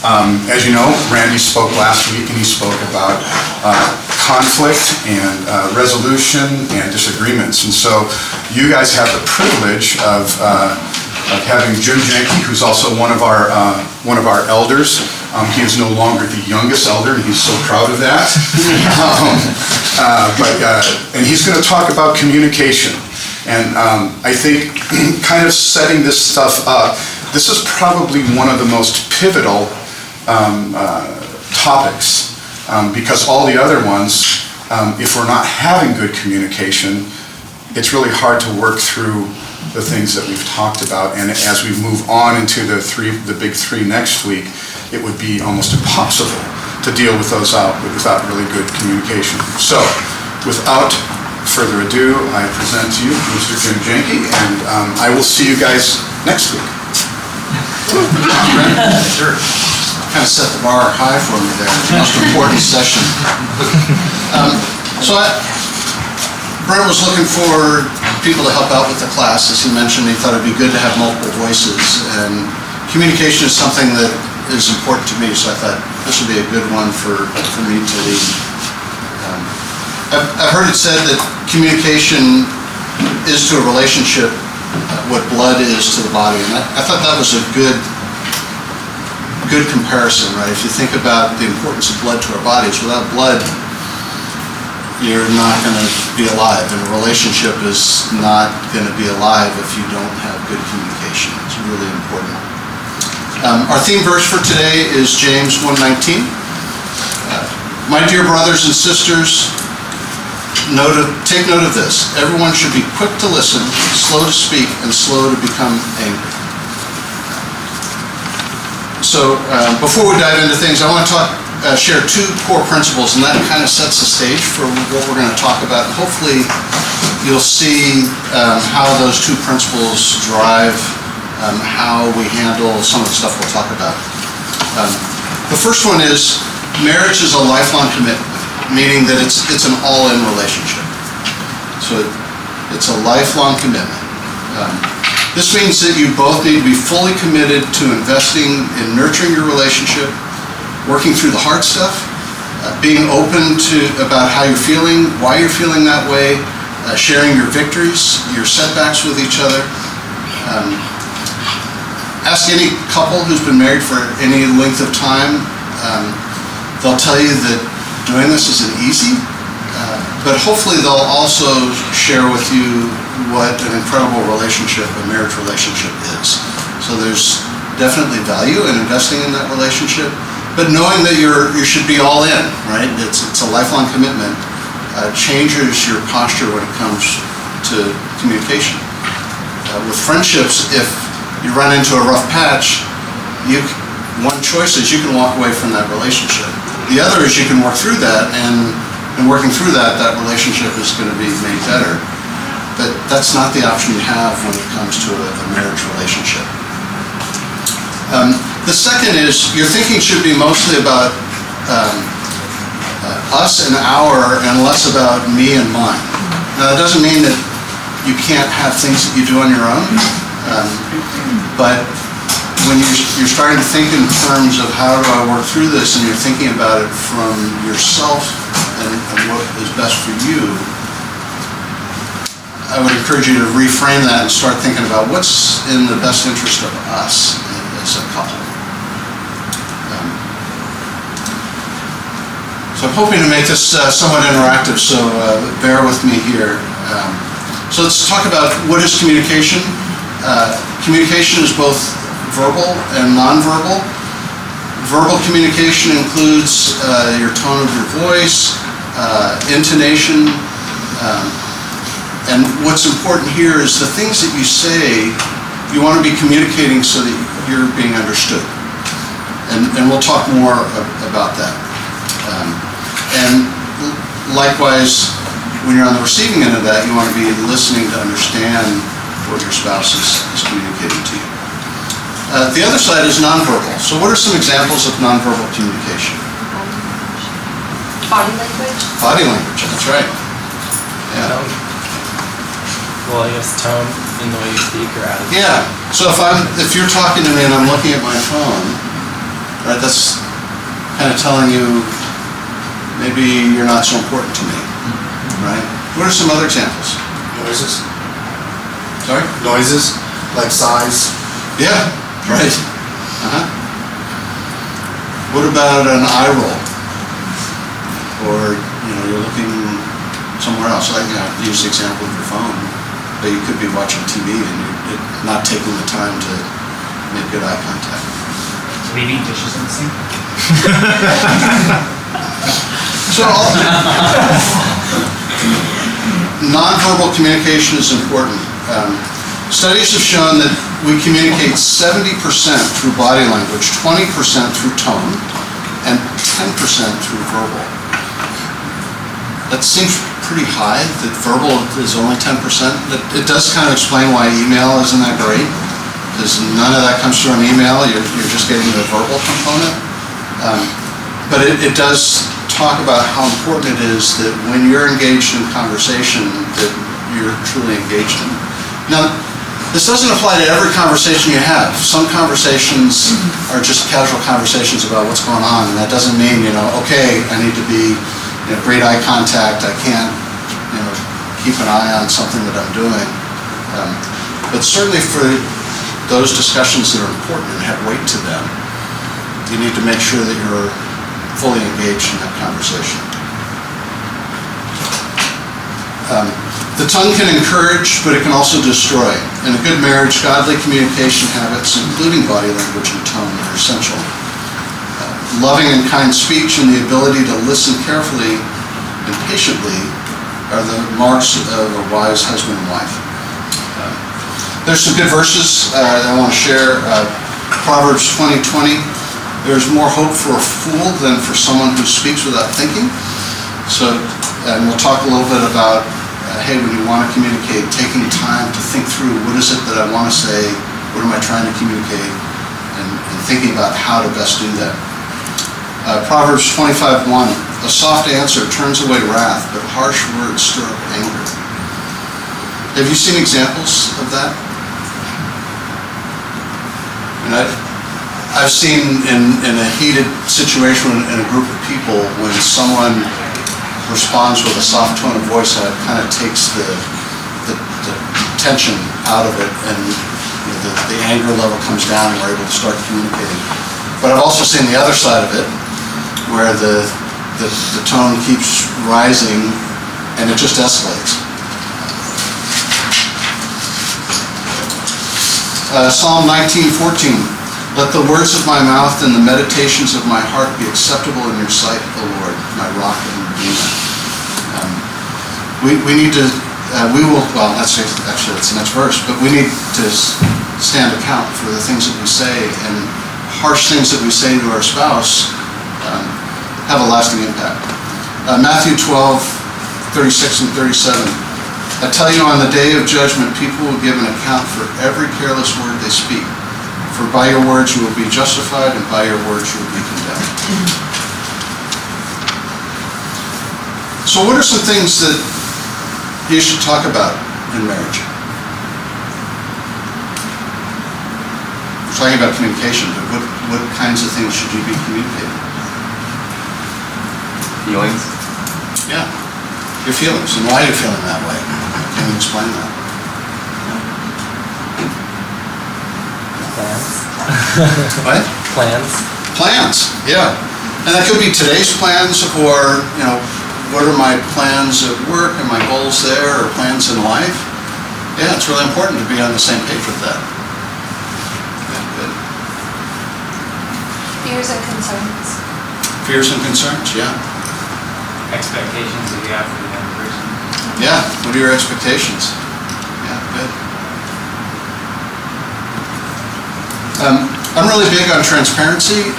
As you know, Randy spoke last week, and he spoke about conflict and resolution and disagreements. And so you guys have the privilege of having Jim Janke, who's also one of our elders. He is no longer the youngest elder, and he's so proud of that. And he's going to talk about communication. And I think kind of setting this stuff up, this is probably one of the most pivotal topics, because all the other ones, if we're not having good communication, it's really hard to work through the things that we've talked about. And as we move on into the big three next week, it would be almost impossible to deal with those out without really good communication. So, without further ado, I present to you Mr. Jim Janke, and I will see you guys next week. Sure. Kind of set the bar high for me there. It's the most important session. Brent was looking for people to help out with the class. As he mentioned, he thought it'd be good to have multiple voices, and communication is something that is important to me, so I thought this would be a good one for me to lead. I've heard it said that communication is to a relationship what blood is to the body, and I thought that was a good comparison, right? If you think about the importance of blood to our bodies, without blood, you're not going to be alive, and a relationship is not going to be alive if you don't have good communication. It's really important. Our theme verse for today is James 1:19. My dear brothers and sisters, take note of this. Everyone should be quick to listen, slow to speak, and slow to become angry. So before we dive into things, I want to share two core principles, and that kind of sets the stage for what we're going to talk about. Hopefully you'll see how those two principles drive how we handle some of the stuff we'll talk about. The first one is marriage is a lifelong commitment, meaning that it's an all-in relationship. So it's a lifelong commitment. This means that you both need to be fully committed to investing in nurturing your relationship, working through the hard stuff, being open about how you're feeling, why you're feeling that way, sharing your victories, your setbacks with each other. Ask any couple who's been married for any length of time. They'll tell you that doing this isn't easy, but hopefully they'll also share with you what an incredible relationship, a marriage relationship is. So there's definitely value in investing in that relationship, but knowing that you should be all in, right? It's a lifelong commitment. Changes your posture when it comes to communication. With friendships, if you run into a rough patch, one choice is you can walk away from that relationship. The other is you can work through that, and working through that relationship is going to be made better. But that's not the option you have when it comes to a marriage relationship. The second is your thinking should be mostly about us and our, and less about me and mine. Now, that doesn't mean that you can't have things that you do on your own, but when you're starting to think in terms of how do I work through this, and you're thinking about it from yourself and what is best for you, I would encourage you to reframe that and start thinking about what's in the best interest of us as a couple. So I'm hoping to make this somewhat interactive, so bear with me here. So let's talk about what is communication. Communication is both verbal and nonverbal. Verbal communication includes your tone of your voice, intonation, and what's important here is the things that you say, you want to be communicating so that you're being understood. And we'll talk more about that. And likewise, when you're on the receiving end of that, you want to be listening to understand what your spouse is communicating to you. The other side is nonverbal. So what are some examples of nonverbal communication? Body language. Body language, that's right. Yeah. Well, I guess tone in the way you speak or attitude. Yeah. So if you're talking to me and I'm looking at my phone, right, that's that's kind of telling you maybe you're not so important to me, right? What are some other examples? Noises. Sorry? Noises, like sighs. Yeah, right. Uh-huh. What about an eye roll? Or, you're looking somewhere else. Like, use the example of your phone. But you could be watching TV and you're not taking the time to make good eye contact. Leaving dishes in the sink. So, nonverbal communication is important. Studies have shown that we communicate 70% through body language, 20% through tone, and 10% through verbal. That seems pretty high, that verbal is only 10%. It does kind of explain why email isn't that great, because none of that comes through an email. You're just getting the verbal component. But it does talk about how important it is that when you're engaged in conversation, that you're truly engaged in. Now, this doesn't apply to every conversation you have. Some conversations are just casual conversations about what's going on, and that doesn't mean, okay, I need to be great eye contact, I can't, keep an eye on something that I'm doing. But certainly for those discussions that are important and have weight to them, you need to make sure that you're fully engaged in that conversation. The tongue can encourage, but it can also destroy. In a good marriage, godly communication habits, including body language and tone, are essential. Loving and kind speech and the ability to listen carefully and patiently are the marks of a wise husband and wife. There's some good verses that I want to share. Proverbs 20:20. There's more hope for a fool than for someone who speaks without thinking. And we'll talk a little bit about, hey, when you want to communicate, taking time to think through what is it that I want to say, what am I trying to communicate, and thinking about how to best do that. Proverbs 25:1, a soft answer turns away wrath, but harsh words stir up anger. Have you seen examples of that? And I've seen in a heated situation in a group of people, when someone responds with a soft tone of voice, that kind of takes the tension out of it, and the anger level comes down, and we're able to start communicating. But I've also seen the other side of it, where the tone keeps rising and it just escalates. Psalm 19:14, let the words of my mouth and the meditations of my heart be acceptable in your sight, O Lord, my rock and redeemer. We need to, that's the next verse, but we need to stand account for the things that we say, and harsh things that we say to our spouse have a lasting impact. Matthew 12:36 and 37. I tell you, on the day of judgment, people will give an account for every careless word they speak. For by your words you will be justified, and by your words you will be condemned. So what are some things that you should talk about in marriage? We're talking about communication, but what kinds of things should you be communicating? Feelings. Yeah, your feelings, and why you're feeling that way. Can you explain that? Plans. What? Plans, yeah. And that could be today's plans, or, what are my plans at work and my goals there, or plans in life? Yeah, it's really important to be on the same page with that. Yeah, good. Fears and concerns. Fears and concerns, yeah. Expectations that you have for the other person. Yeah, what are your expectations? Yeah, good. I'm really big on transparency,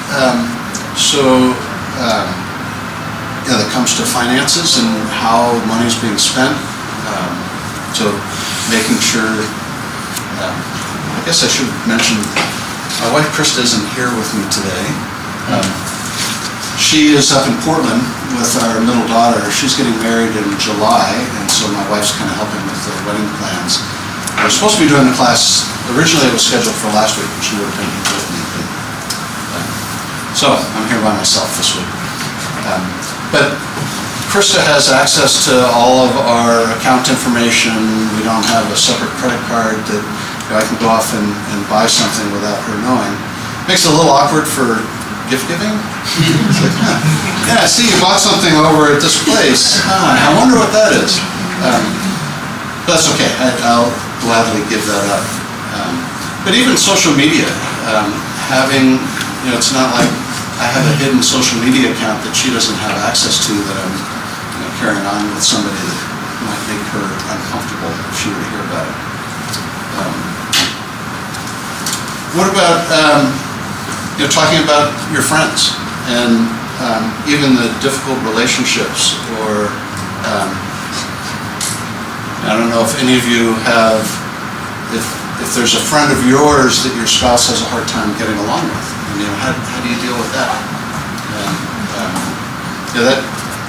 that comes to finances and how money is being spent. So making sure, I guess I should mention, my wife Krista isn't here with me today. She is up in Portland with our middle daughter. She's getting married in July, and so my wife's kind of helping with the wedding plans. I was supposed to be doing the class, originally it was scheduled for last week, but she would have been here with me. So I'm here by myself this week. But Krista has access to all of our account information. We don't have a separate credit card that I can go off and buy something without her knowing. Makes it a little awkward for gift giving. It's like, yeah, I see you bought something over at this place. I wonder what that is. But that's okay. I'll gladly give that up. But even social media, having, it's not like I have a hidden social media account that she doesn't have access to that I'm carrying on with somebody that might make her uncomfortable if she were to hear about it. What about talking about your friends and even the difficult relationships, or I don't know if any of you have, if there's a friend of yours that your spouse has a hard time getting along with, how do you deal with that? And that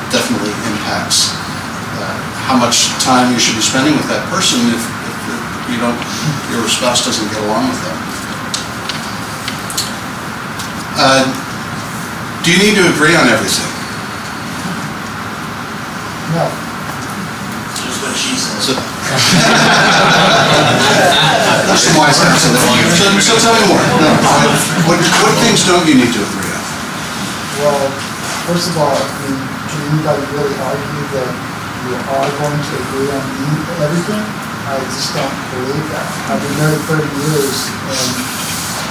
definitely impacts how much time you should be spending with that person if your spouse doesn't get along with them. Do you need to agree on everything? No. Just what she says. That's some wise answer there. So tell me more. No, what things don't you need to agree on? Well, first of all, can anybody really argue that you are going to agree on everything? I just don't believe that. I've been married 30 years, and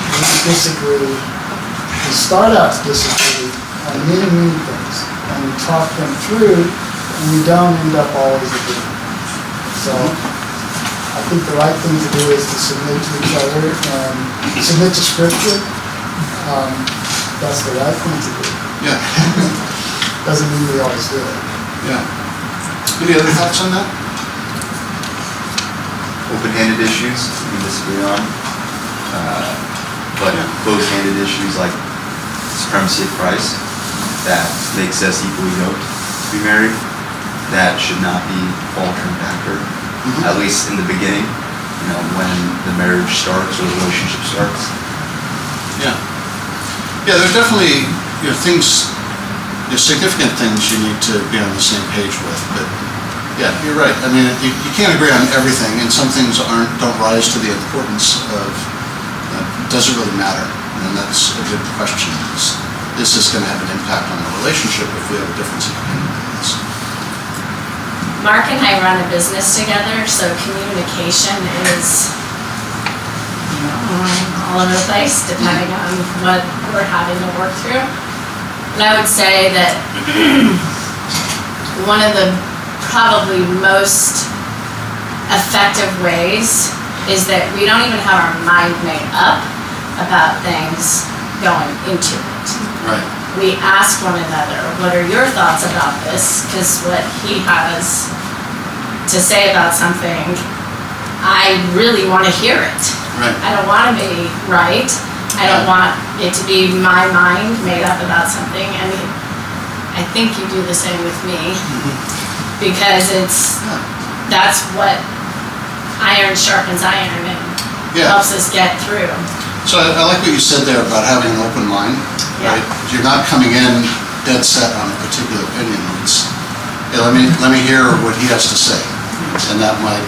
we disagree. We start out to disagree on many, many things, and we talk them through, and we don't end up always agreeing. So I think the right thing to do is to submit to each other and submit to Scripture. That's the right thing to do. Yeah. Doesn't mean we always do it. Yeah. Any other thoughts on that? Open-handed issues we disagree on, but closed-handed issues like supremacy of Christ, that makes us equally yoked to be married, that should not be altering factor, at least in the beginning, when the marriage starts or the relationship starts. Yeah. Yeah, there are definitely things, significant things you need to be on the same page with, but yeah, you're right. I mean, you can't agree on everything, and some things don't rise to the importance of, does it really matter? And that's a good question. Is this going to have an impact on the relationship if we have a difference in opinion on this? Mark and I run a business together, so communication is all over the place depending on what we're having to work through. And I would say that one of the probably most effective ways is that we don't even have our mind made up about things going into it. Right. We ask one another, what are your thoughts about this? Because what he has to say about something, I really want to hear it. Right. I don't want to be right. I don't want it to be my mind made up about something. I mean, I think you do the same with me, because that's what iron sharpens iron and helps us get through. So I like what you said there about having an open mind, right? You're not coming in dead set on a particular opinion. It's, hey, let me hear what he has to say, and that might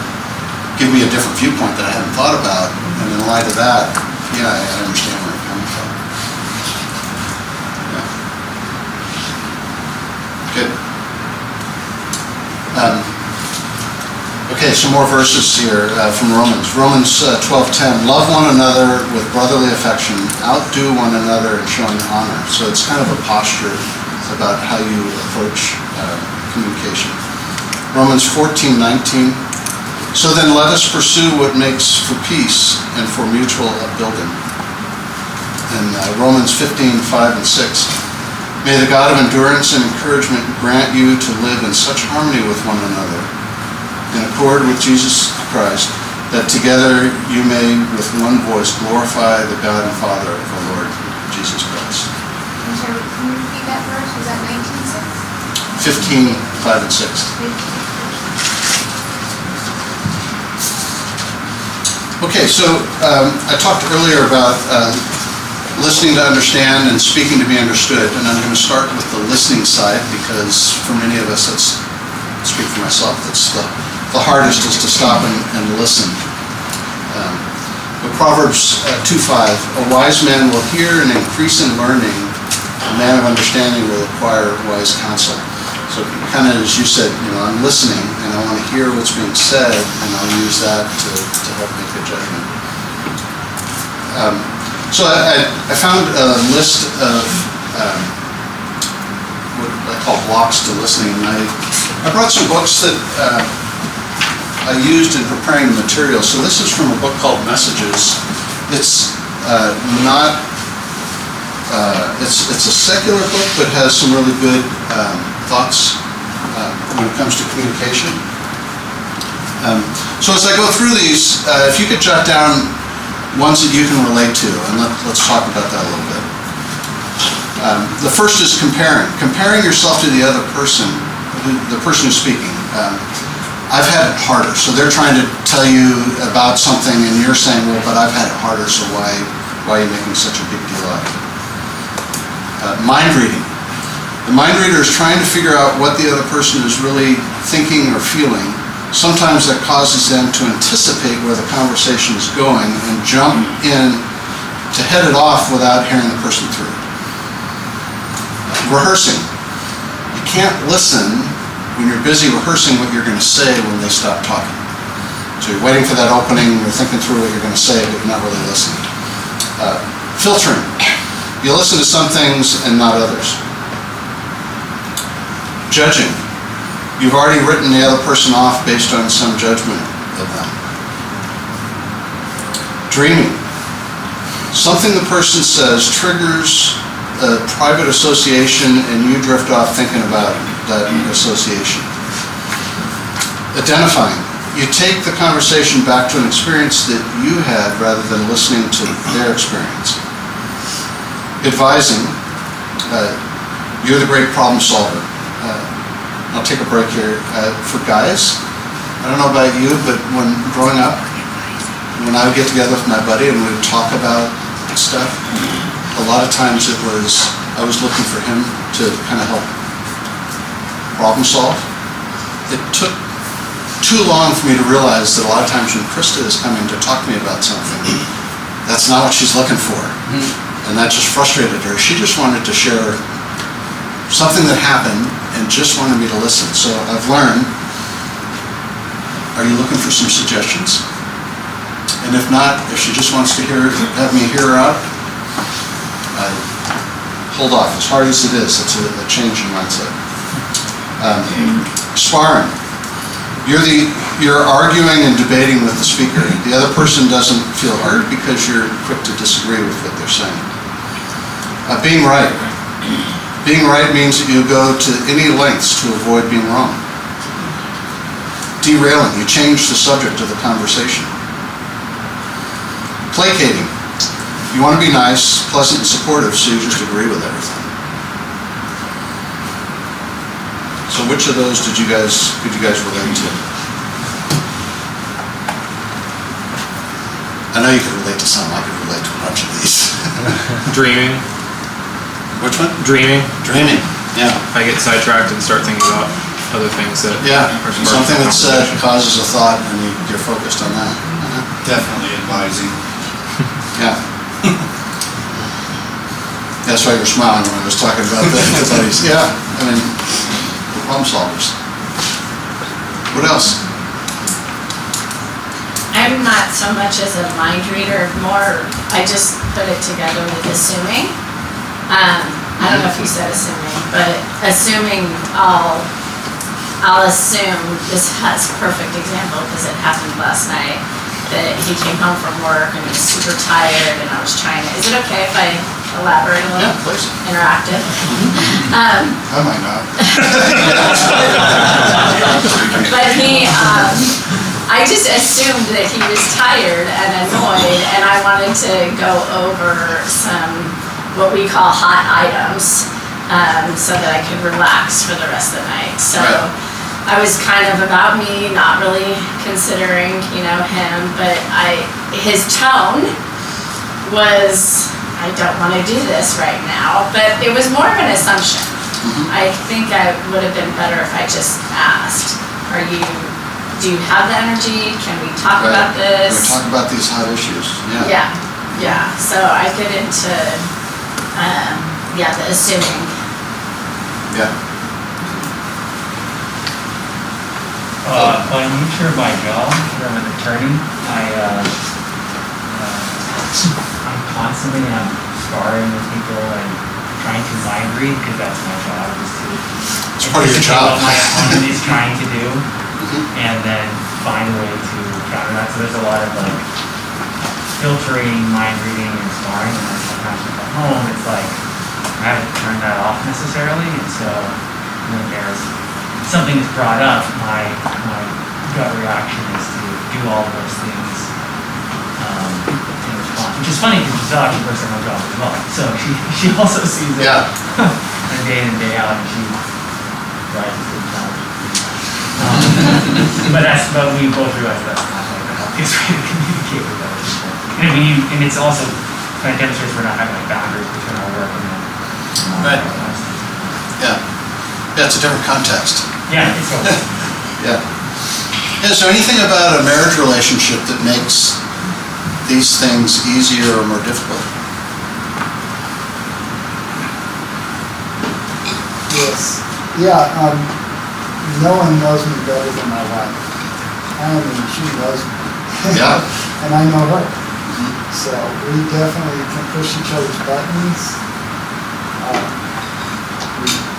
give me a different viewpoint that I hadn't thought about. And in light of that, I understand where you're coming from. Yeah. Good. Okay, some more verses here from Romans. Romans 12:10. Love one another with brotherly affection. Outdo one another in showing honor. So it's kind of a posture about how you approach communication. Romans 14:19. So then let us pursue what makes for peace and for mutual upbuilding. And Romans 15:5 and 6. May the God of endurance and encouragement grant you to live in such harmony with one another, in accord with Jesus Christ, that together you may with one voice glorify the God and Father of our Lord Jesus Christ. I'm sorry, can you repeat that verse? Was that 19:6? 15:5 and 6. Okay, so I talked earlier about listening to understand and speaking to be understood. And I'm going to start with the listening side because for many of us, that's, speak for myself, that's the hardest is to stop and listen. But Proverbs 2:5, a wise man will hear and increase in learning. A man of understanding will acquire wise counsel. So kind of as you said, I'm listening and I want to hear what's being said and I'll use that to help make a judgment. So I found a list of what I call blocks to listening. And I brought some books that I used in preparing the material. So this is from a book called Messages. It's it's a secular book, but has some really good thoughts when it comes to communication. So as I go through these, if you could jot down ones that you can relate to, and let's talk about that a little bit. The first is comparing. Comparing yourself to the other person, the person who's speaking. I've had it harder. So they're trying to tell you about something and you're saying, well, but I've had it harder, so why are you making such a big deal out of it? Mind reading. The mind reader is trying to figure out what the other person is really thinking or feeling. Sometimes that causes them to anticipate where the conversation is going and jump in to head it off without hearing the person through. Rehearsing. You can't listen when you're busy rehearsing what you're going to say when they stop talking. So you're waiting for that opening, you're thinking through what you're going to say, but you're not really listening. Filtering. You listen to some things and not others. Judging. You've already written the other person off based on some judgment of them. Dreaming. Something the person says triggers a private association and you drift off thinking about that association. Identifying. You take the conversation back to an experience that you had rather than listening to their experience. Advising. You're the great problem solver. I'll take a break here. For guys, I don't know about you, but when growing up, when I would get together with my buddy and we would talk about stuff, a lot of times I was looking for him to kind of help problem solve. It took too long for me to realize that a lot of times when Krista is coming to talk to me about something, that's not what she's looking for. And that just frustrated her. She just wanted to share something that happened and just wanted me to listen. So I've learned, are you looking for some suggestions? And if not, if she just wants to have me hear her out, hold off. As hard as it is, it's a change in mindset. Sparring. You're arguing and debating with the speaker. The other person doesn't feel hurt because you're quick to disagree with what they're saying. Being right. Being right means that you go to any lengths to avoid being wrong. Derailing. You change the subject of the conversation. Placating. You want to be nice, pleasant, and supportive, so you just agree with everything. So which of those could you guys relate to? I know you could relate to some. I could relate to a bunch of these. Dreaming. Which one? Dreaming. Dreaming. Yeah. I get sidetracked and start thinking about other things that Yeah. are sparking Something that's said conversation. causes a thought, and you're focused on that. Definitely advising. Yeah. That's why you're smiling when I was talking about the buddies. Yeah. I mean, we're problem solvers. What else? I'm not so much as a mind reader, more, I just put it together with assuming. I don't know if you said assuming, but assuming I'll assume, this has perfect example because it happened last night, that he came home from work and was super tired and I was trying to, is it okay if I elaborate a little? Yeah, please. Interactive. I might not. But I just assumed that he was tired and annoyed, and I wanted to go over some, what we call hot items, so that I could relax for the rest of the night. So Right. I was kind of about me, not really considering, him, but his tone was, I I don't want to do this right now, but it was more of an assumption. I think I would have been better if I just asked, do you have the energy? Can we talk about this? Can we talk about these hot issues? Yeah, so I get into, the assuming. Yeah. By nature of my job, I'm an attorney, I'm constantly sparring with people and trying to mind read, because that's my job, is to It's part of your job. what my opponent is trying to do, and then find a way to counter that. So there's a lot of like filtering, mind reading, and sparring, and then sometimes at home, it's like I haven't turned that off necessarily, and so when there's something is brought up, my gut reaction is to do all of those things in response. Which is funny because Zaki works at my job as well, so she also sees it day in and day out, and she rises to the challenge. But we both realize that's not like the healthiest way to communicate with other people. And it's also kind of demonstrates we're not having like boundaries between our work and Right. Yeah, it's a different context. Yeah, it's okay. Yeah. Is there anything about a marriage relationship that makes these things easier or more difficult? Yes. Yeah, no one knows me better than my wife. She knows me. Yeah. And I know her. So we definitely can push each other's buttons.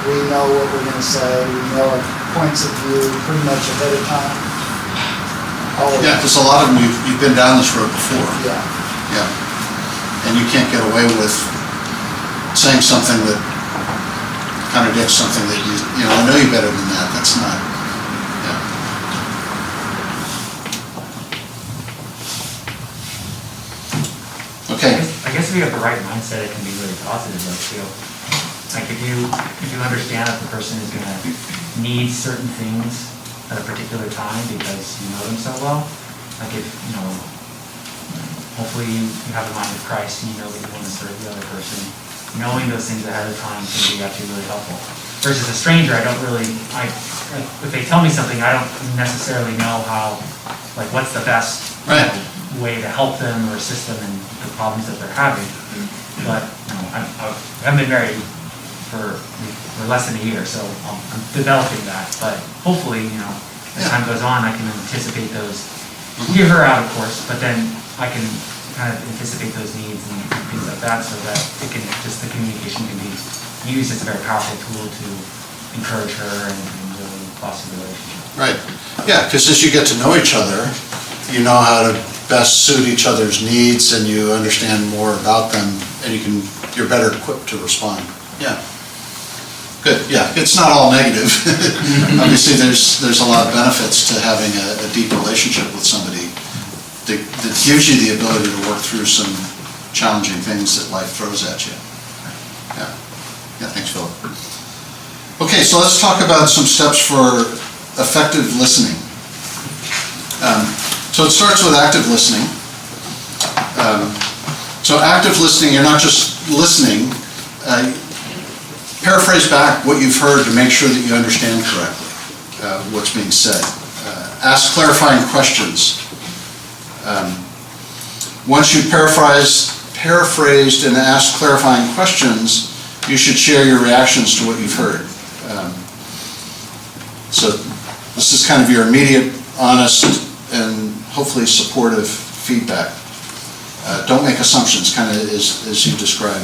We know what we're going to say. We know our points of view pretty much ahead of time. Yeah, because a lot of them, you've been down this road before. Yeah. Yeah. And you can't get away with saying something that contradicts something that I know you better than that. That's not, Okay. I guess if you have the right mindset, it can be really positive though too. Like if you understand that the person is gonna need certain things at a particular time because you know them so well, like if, hopefully you have the mind of Christ and you know that you want to serve the other person, knowing those things ahead of time can be actually really helpful. Versus a stranger, if they tell me something, I don't necessarily know what's the best way to help them or assist them in the problems that they're having. But I haven't been married for less than a year, so I'm developing that. But hopefully, as time goes on, I can anticipate those. Hear her out, of course, but then I can kind of anticipate those needs and things like that, so that the communication can be used as a very powerful tool to encourage her and really foster the relationship. Right. Yeah, because as you get to know each other, you know how to best suit each other's needs, and you understand more about them, and you're better equipped to respond. Yeah. Good. Yeah, it's not all negative. Obviously, there's a lot of benefits to having a deep relationship with somebody that gives you the ability to work through some challenging things that life throws at you. Yeah, thanks, Philip. Okay, so let's talk about some steps for effective listening. So it starts with active listening. So active listening, you're not just listening. Paraphrase back what you've heard to make sure that you understand correctly what's being said. Ask clarifying questions. Once you've paraphrased and asked clarifying questions, you should share your reactions to what you've heard. So this is kind of your immediate, honest, and hopefully supportive feedback. Don't make assumptions, kind of as you described.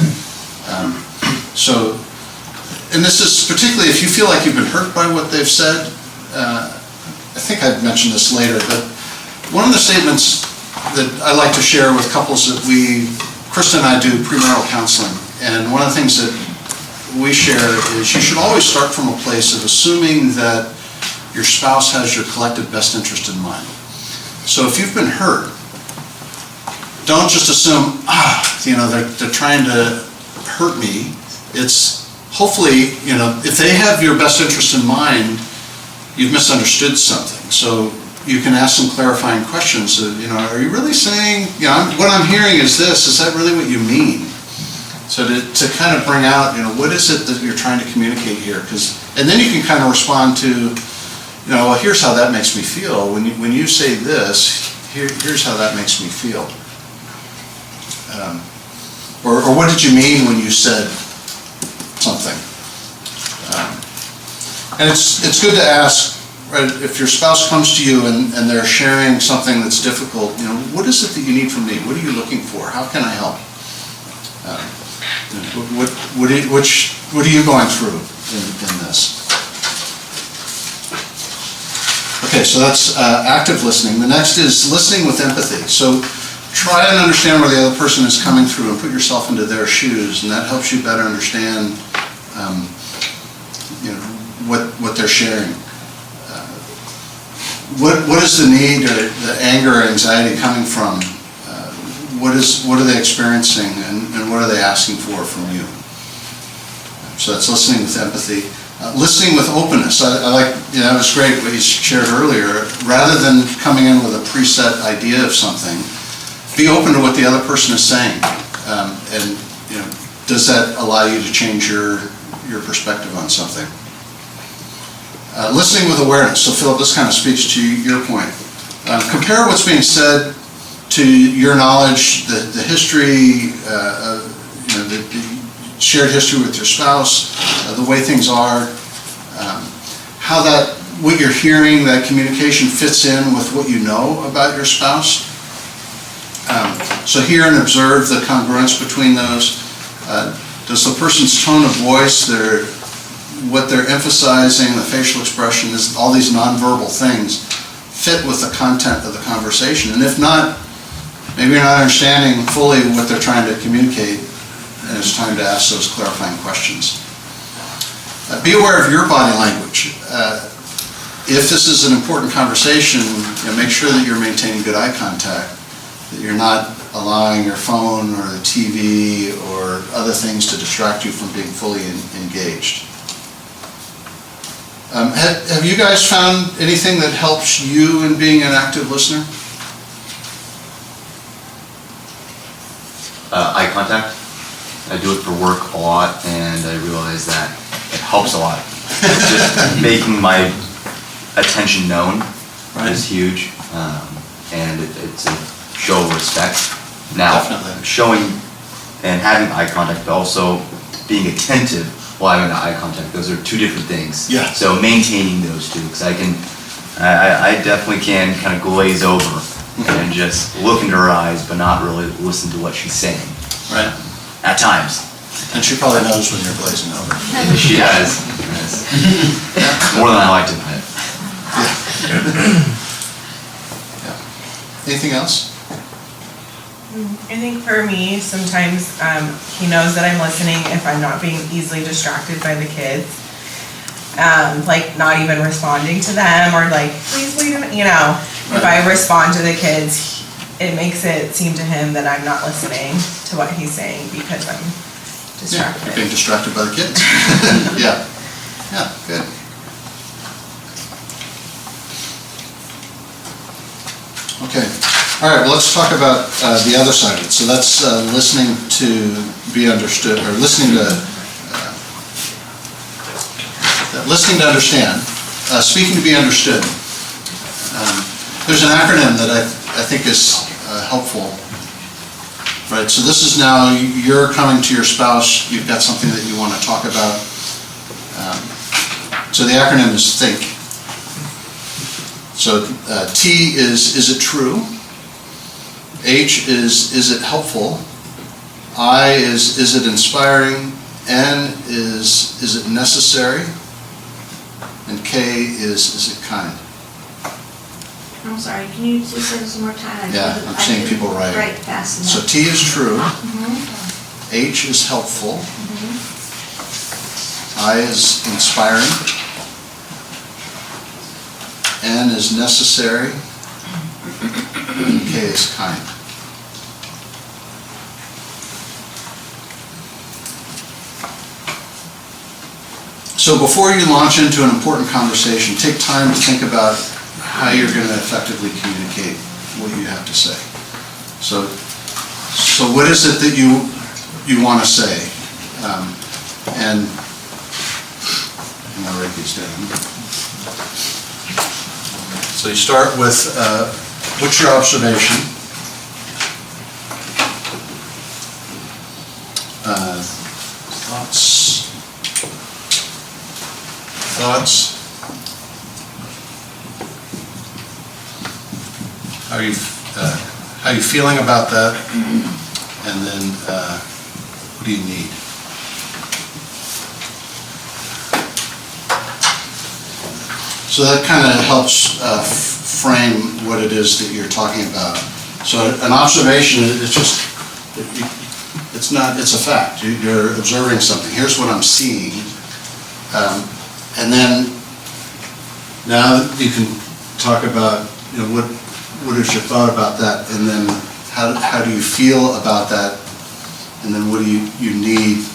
And this is particularly if you feel like you've been hurt by what they've said. I think I'd mention this later, but one of the statements that I like to share with couples that Krista and I do premarital counseling, and one of the things that we share is you should always start from a place of assuming that your spouse has your collective best interest in mind. So if you've been hurt, don't just assume, they're trying to hurt me. It's hopefully, if they have your best interest in mind, you've misunderstood something. So you can ask some clarifying questions. Are you really saying, what I'm hearing is this? Is that really what you mean? So to kind of bring out, what is it that you're trying to communicate here? And then you can kind of respond to, well, here's how that makes me feel. When you say this, here's how that makes me feel. Or what did you mean when you said something? And it's good to ask, right, if your spouse comes to you and they're sharing something that's difficult, what is it that you need from me? What are you looking for? How can I help? What are you going through in this? Okay, so that's active listening. The next is listening with empathy. So try and understand where the other person is coming through and put yourself into their shoes, and that helps you better understand what they're sharing. What is the need or the anger or anxiety coming from? What are they experiencing, and what are they asking for from you? So that's listening with empathy. Listening with openness. I like, that was great what you shared earlier. Rather than coming in with a preset idea of something, be open to what the other person is saying. And does that allow you to change your perspective on something? Listening with awareness. So Philip, this kind of speaks to your point. Compare what's being said to your knowledge, the history, the shared history with your spouse, the way things are, how what you're hearing, that communication fits in with what you know about your spouse. So hear and observe the congruence between those. Does the person's tone of voice, what they're emphasizing, the facial expression, all these nonverbal things fit with the content of the conversation? And if not, maybe you're not understanding fully what they're trying to communicate, and it's time to ask those clarifying questions. Be aware of your body language. If this is an important conversation, make sure that you're maintaining good eye contact, that you're not allowing your phone or the TV or other things to distract you from being fully engaged. Have you guys found anything that helps you in being an active listener? Eye contact. I do it for work a lot, and I realize that it helps a lot. Just making my attention known is huge, and it's a show of respect. Now, Definitely. showing and having eye contact, but also being attentive while having eye contact, those are two different things. Yeah. So maintaining those two, because I definitely can kind of glaze over and just look into her eyes, but not really listen to what she's saying. Right. At times. And she probably knows when you're glazing over. She does. Yes. More than I like to admit. Yeah. Anything else? I think for me, sometimes he knows that I'm listening if I'm not being easily distracted by the kids. Like not even responding to them, or like, please wait a minute, if I respond to the kids, it makes it seem to him that I'm not listening to what he's saying because I'm distracted. Yeah, you're being distracted by the kids. Yeah. Yeah, good. Okay. All right, well, let's talk about the other side of it. So that's listening to be understood, or listening to understand. Speaking to be understood. There's an acronym that I think is helpful. Right, so this is now, you're coming to your spouse, you've got something that you want to talk about. So the acronym is THINK. So T is it true? H is it helpful? I is it inspiring? N is it necessary? And K is it kind? I'm sorry, can you just say this one more time? Yeah, I'm seeing people write. Right, fast enough. So T is true. Mhm. H is helpful. Mhm. I is inspiring. N is necessary. And K is kind. So before you launch into an important conversation, take time to think about how you're going to effectively communicate what you have to say. So what is it that you want to say. And I'm going to write these down. So you start with, what's your observation? Thoughts? How are you feeling about that? And then, what do you need? So that kind of helps frame what it is that you're talking about. So an observation is just, it's a fact. You're observing something. Here's what I'm seeing. And then now you can talk about, what is your thought about that, and then how do you feel about that, and then what do you need,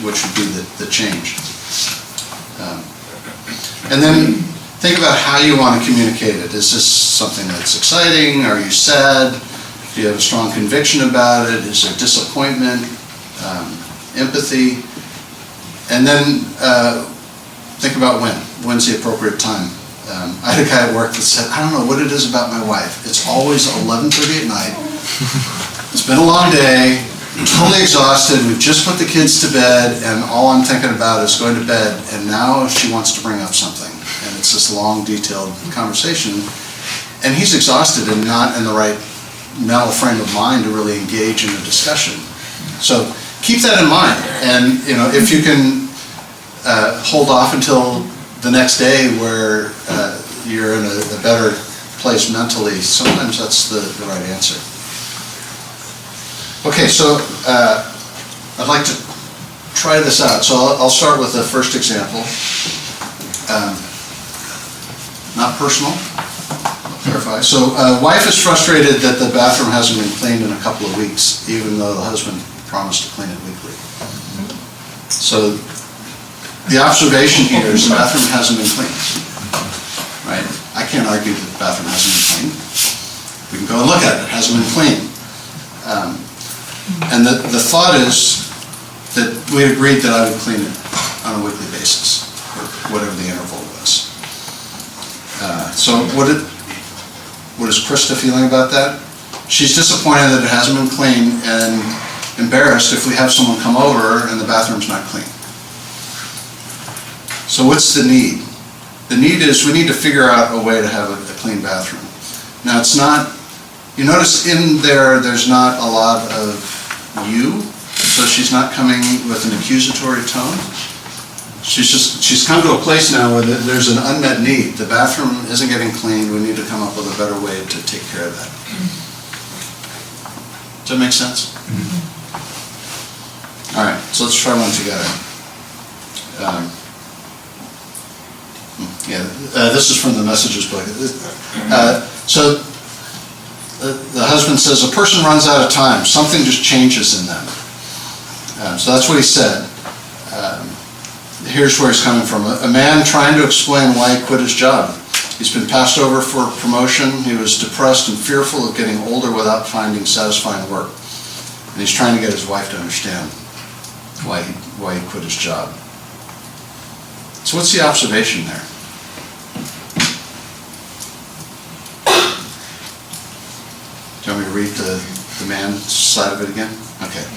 what should be the change. And then think about how you want to communicate it. Is this something that's exciting? Are you sad? Do you have a strong conviction about it? Is there disappointment, empathy? And then think about when's the appropriate time. I had a guy at work that said, I don't know what it is about my wife. It's always 11:30 at night. It's been a long day, I'm totally exhausted, we've just put the kids to bed, and all I'm thinking about is going to bed, and now she wants to bring up something. And it's this long, detailed conversation. And he's exhausted and not in the right mental frame of mind to really engage in a discussion. So keep that in mind. And if you can hold off until the next day where you're in a better place mentally, sometimes that's the right answer. Okay, so I'd like to try this out. So I'll start with the first example. Not personal, I'll clarify. So wife is frustrated that the bathroom hasn't been cleaned in a couple of weeks, even though the husband promised to clean it weekly. So the observation here is the bathroom hasn't been cleaned, right? I can't argue that the bathroom hasn't been cleaned. We can go and look at it, it hasn't been cleaned. And the thought is that we agreed that I would clean it on a weekly basis, or whatever the interval was. So what is Krista feeling about that? She's disappointed that it hasn't been cleaned and embarrassed if we have someone come over and the bathroom's not clean. So what's the need? The need is we need to figure out a way to have a clean bathroom. Now it's not, you notice in there's not a lot of you, so she's not coming with an accusatory tone. She's come to a place now where there's an unmet need. The bathroom isn't getting cleaned, we need to come up with a better way to take care of that. Does that make sense? All right, so let's try one together. This is from the Messages book. So the husband says, a person runs out of time. Something just changes in them. So that's what he said. Here's where he's coming from. A man trying to explain why he quit his job. He's been passed over for promotion. He was depressed and fearful of getting older without finding satisfying work. And he's trying to get his wife to understand why he quit his job. So what's the observation there? Do you want me to read the man's side of it again? Okay.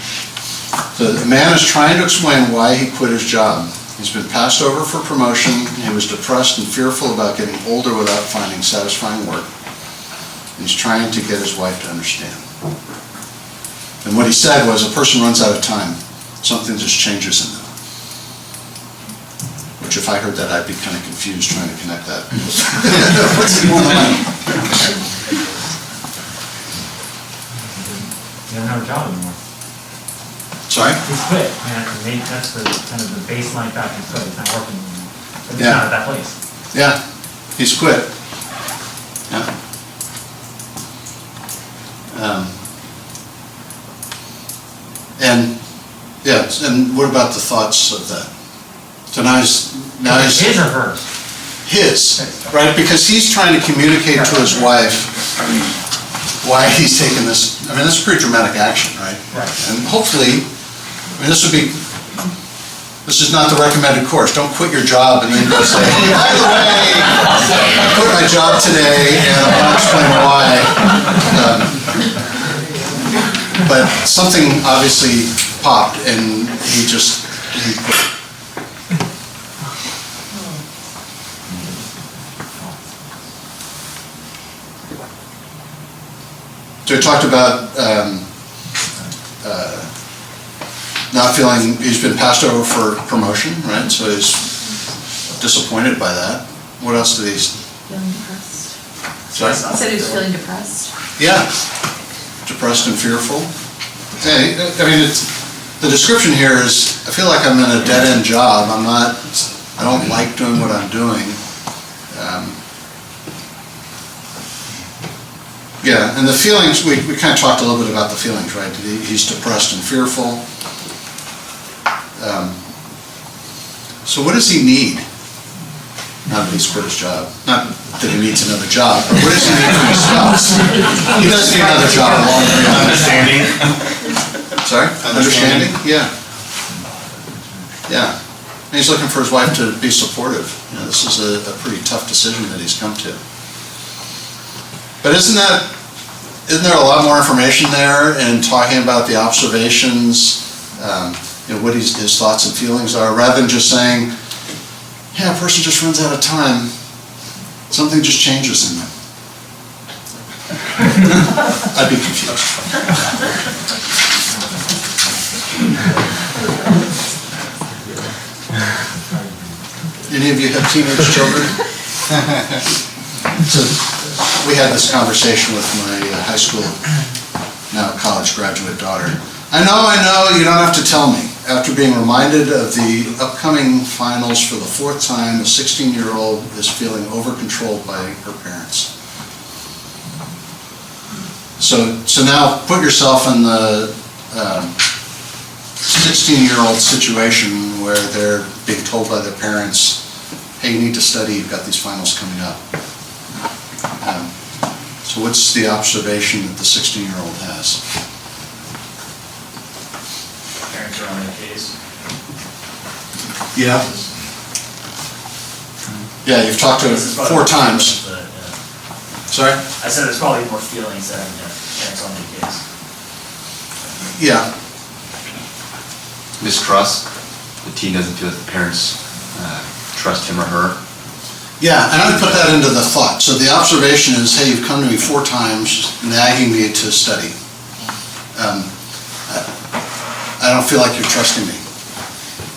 So the man is trying to explain why he quit his job. He's been passed over for promotion. He was depressed and fearful about getting older without finding satisfying work. And he's trying to get his wife to understand. And what he said was, a person runs out of time. Something just changes in them. Which if I heard that, I'd be kind of confused trying to connect that. What's going on? You don't have a job anymore. Sorry? He's quit. That's the kind of the baseline fact. He's quit. It's not working anymore. But he's Yeah. not at that place. Yeah, he's quit. Yeah. And what about the thoughts of that? So now he's His or hers? his, right? Because he's trying to communicate to his wife why he's taking this. I mean, that's pretty dramatic action, right? Right. And hopefully mean, this is not the recommended course. Don't quit your job and then go say, hey, by the way, I quit my job today and I'm going to explain why. But something obviously popped and he quit. So we talked about not feeling, he's been passed over for promotion, right? So he's disappointed by that. What else did he? Feeling depressed. Sorry? I said he was feeling depressed. Yeah, depressed and fearful. Hey, I mean, the description here is, I feel like I'm in a dead-end job. I don't like doing what I'm doing. Yeah, and the feelings, we kind of talked a little bit about the feelings, right? He's depressed and fearful. So what does he need? Not that he's quit his job. Not that he needs another job, but what does he need from his spouse? He does need another job along the way. Understanding. Sorry? Understanding? Yeah. Yeah. And he's looking for his wife to be supportive. You know, this is a pretty tough decision that he's come to. But isn't there a lot more information there in talking about the observations, what his thoughts and feelings are, rather than just saying, yeah, a person just runs out of time, something just changes in them. I'd be confused. Any of you have teenage children? So we had this conversation with my high school, now college graduate daughter. I know, you don't have to tell me. After being reminded of the upcoming finals for the 4th time, a 16-year-old is feeling over-controlled by her parents. So now put yourself in the 16-year-old situation where they're being told by their parents, hey, you need to study, you've got these finals coming up. So what's the observation that the 16-year-old has? Parents are on their case. Yeah. Yeah, you've talked to her 4 times. Sorry? I said there's probably more feelings than parents on their case. Yeah. Mistrust. The teen doesn't feel that the parents trust him or her. Yeah, and I would put that into the thought. So the observation is, hey, you've come to me 4 times, nagging me to study. I don't feel like you're trusting me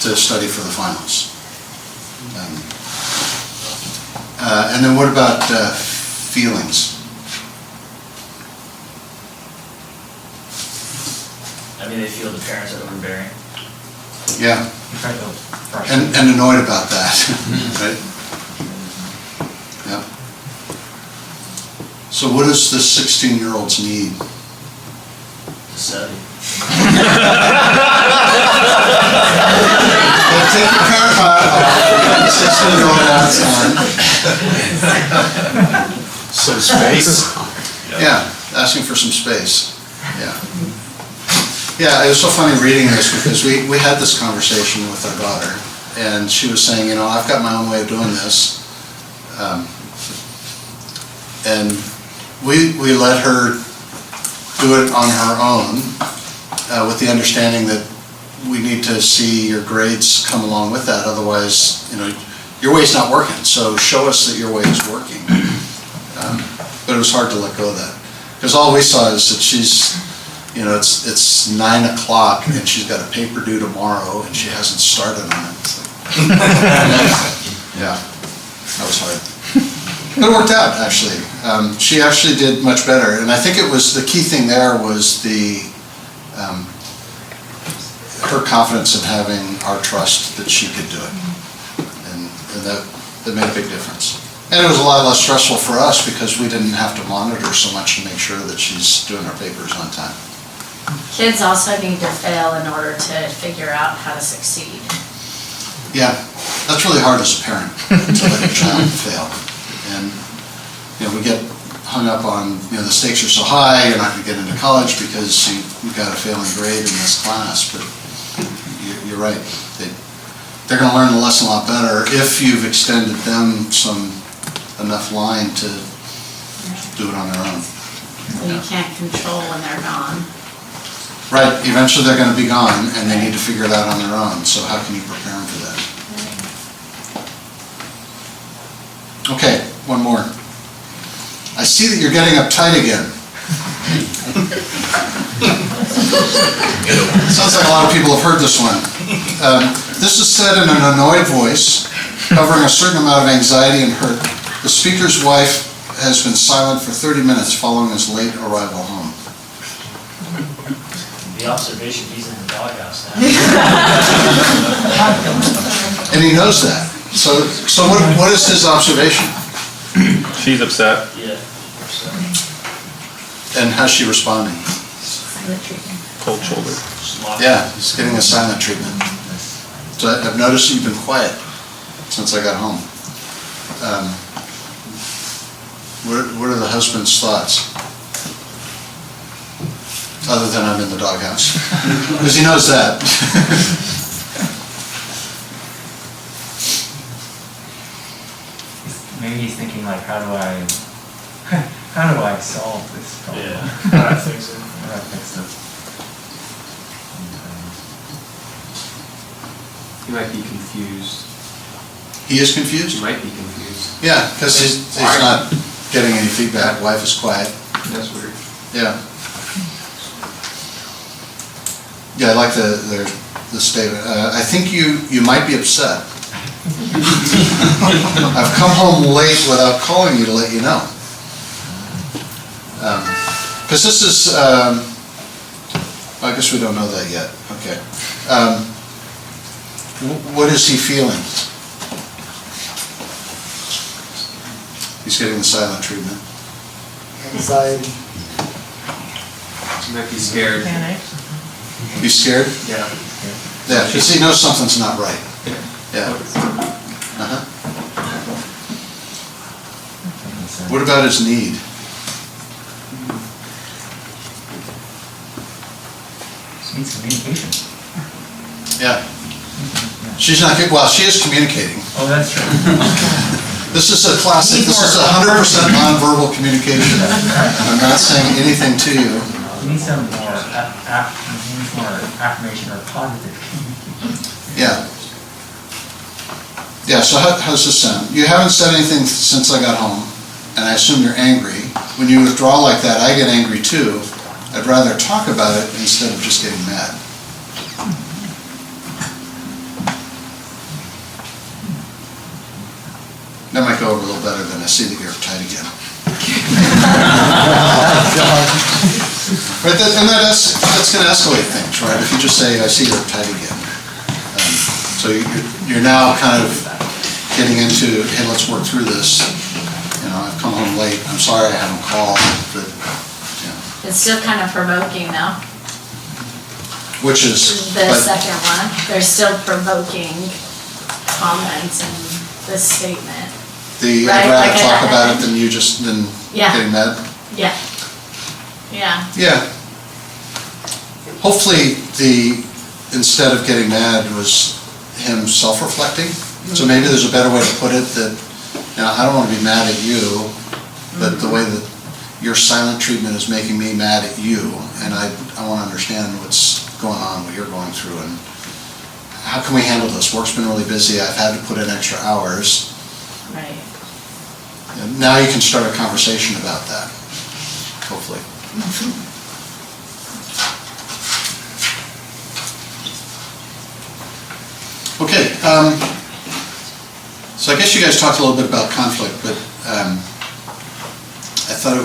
to study for the finals. And then what about feelings? I mean, they feel the parents are overbearing. Yeah. And annoyed about that, right? Yeah. So what does this 16-year-old's need? Study. Take your parent off. 16-year-old outside. Some space. Yeah, asking for some space. Yeah. Yeah, it was so funny reading this because we had this conversation with our daughter, and she was saying, I've got my own way of doing this. And we let her do it on her own with the understanding that we need to see your grades come along with that. Otherwise, your way's not working. So show us that your way is working. But it was hard to let go of that because all we saw is that she's, it's 9 o'clock and she's got a paper due tomorrow and she hasn't started on it. Yeah, that was hard. But it worked out, actually. She actually did much better, and I think it was the key thing there was her confidence in having our trust that she could do it, and that made a big difference. And it was a lot less stressful for us because we didn't have to monitor so much to make sure that she's doing her papers on time. Kids also need to fail in order to figure out how to succeed. Yeah, that's really hard as a parent to let your child fail. And we get hung up on, the stakes are so high, you're not going to get into college because you got a failing grade in this class. But right. They're gonna learn the lesson a lot better if you've extended them enough line to do it on their own. So you can't control when they're gone. Right, eventually they're gonna be gone, and they need to figure it out on their own, so how can you prepare them for that? Okay, one more. I see that you're getting uptight again. Sounds like a lot of people have heard this one. This is said in an annoyed voice, covering a certain amount of anxiety and hurt. The speaker's wife has been silent for 30 minutes following his late arrival home. The observation, he's in the doghouse now. And he knows that. So what is his observation? She's upset. Yeah. And how's she responding? Cold shoulder. Yeah, he's getting a silent treatment. So I've noticed you've been quiet since I got home. What are the husband's thoughts? Other than I'm in the doghouse. Because he knows that. Maybe he's thinking like, how do I solve this problem? Yeah. How do I fix it? How do I fix this? He might be confused. He is confused? He might be confused. Yeah, because he's not getting any feedback. Wife is quiet. That's weird. Yeah. Yeah, I like the statement. I think you might be upset. I've come home late without calling you to let you know. Because this is, I guess we don't know that yet. Okay. What is he feeling? He's getting the silent treatment. Anxiety. He might be scared. Panic. He's scared? Yeah. Yeah, because he knows something's not right. Yeah. Uh-huh. What about his need? This needs communication. Yeah. She's not, well, she is communicating. Oh, that's true. This is a classic, this is 100% nonverbal communication. I'm not saying anything to you. You need some more affirmation or positive communication. Yeah. Yeah, so how's this sound? You haven't said anything since I got home, and I assume you're angry. When you withdraw like that, I get angry too. I'd rather talk about it instead of just getting mad. That might go over a little better than I see that you're uptight again. Right, and that's going to escalate things, right? If you just say, I see you're uptight again. So you're now kind of getting into, hey, let's work through this. You know, I've come home late. I'm sorry I haven't called, but, you know. It's still kind of provoking though. Which is? The second one. They're still provoking comments in this statement. I'd Right, rather like talk about it than Yeah. getting mad? Yeah. Yeah. Yeah. Hopefully instead of getting mad was him self-reflecting. So maybe there's a better way to put it that, you know, I don't want to be mad at you, but the way that your silent treatment is making me mad at you, and I want to understand what's going on, what you're going through, and how can we handle this? Work's been really busy. I've had to put in extra hours. Right. And now you can start a conversation about that, hopefully. Okay, so I guess you guys talked a little bit about conflict, but I thought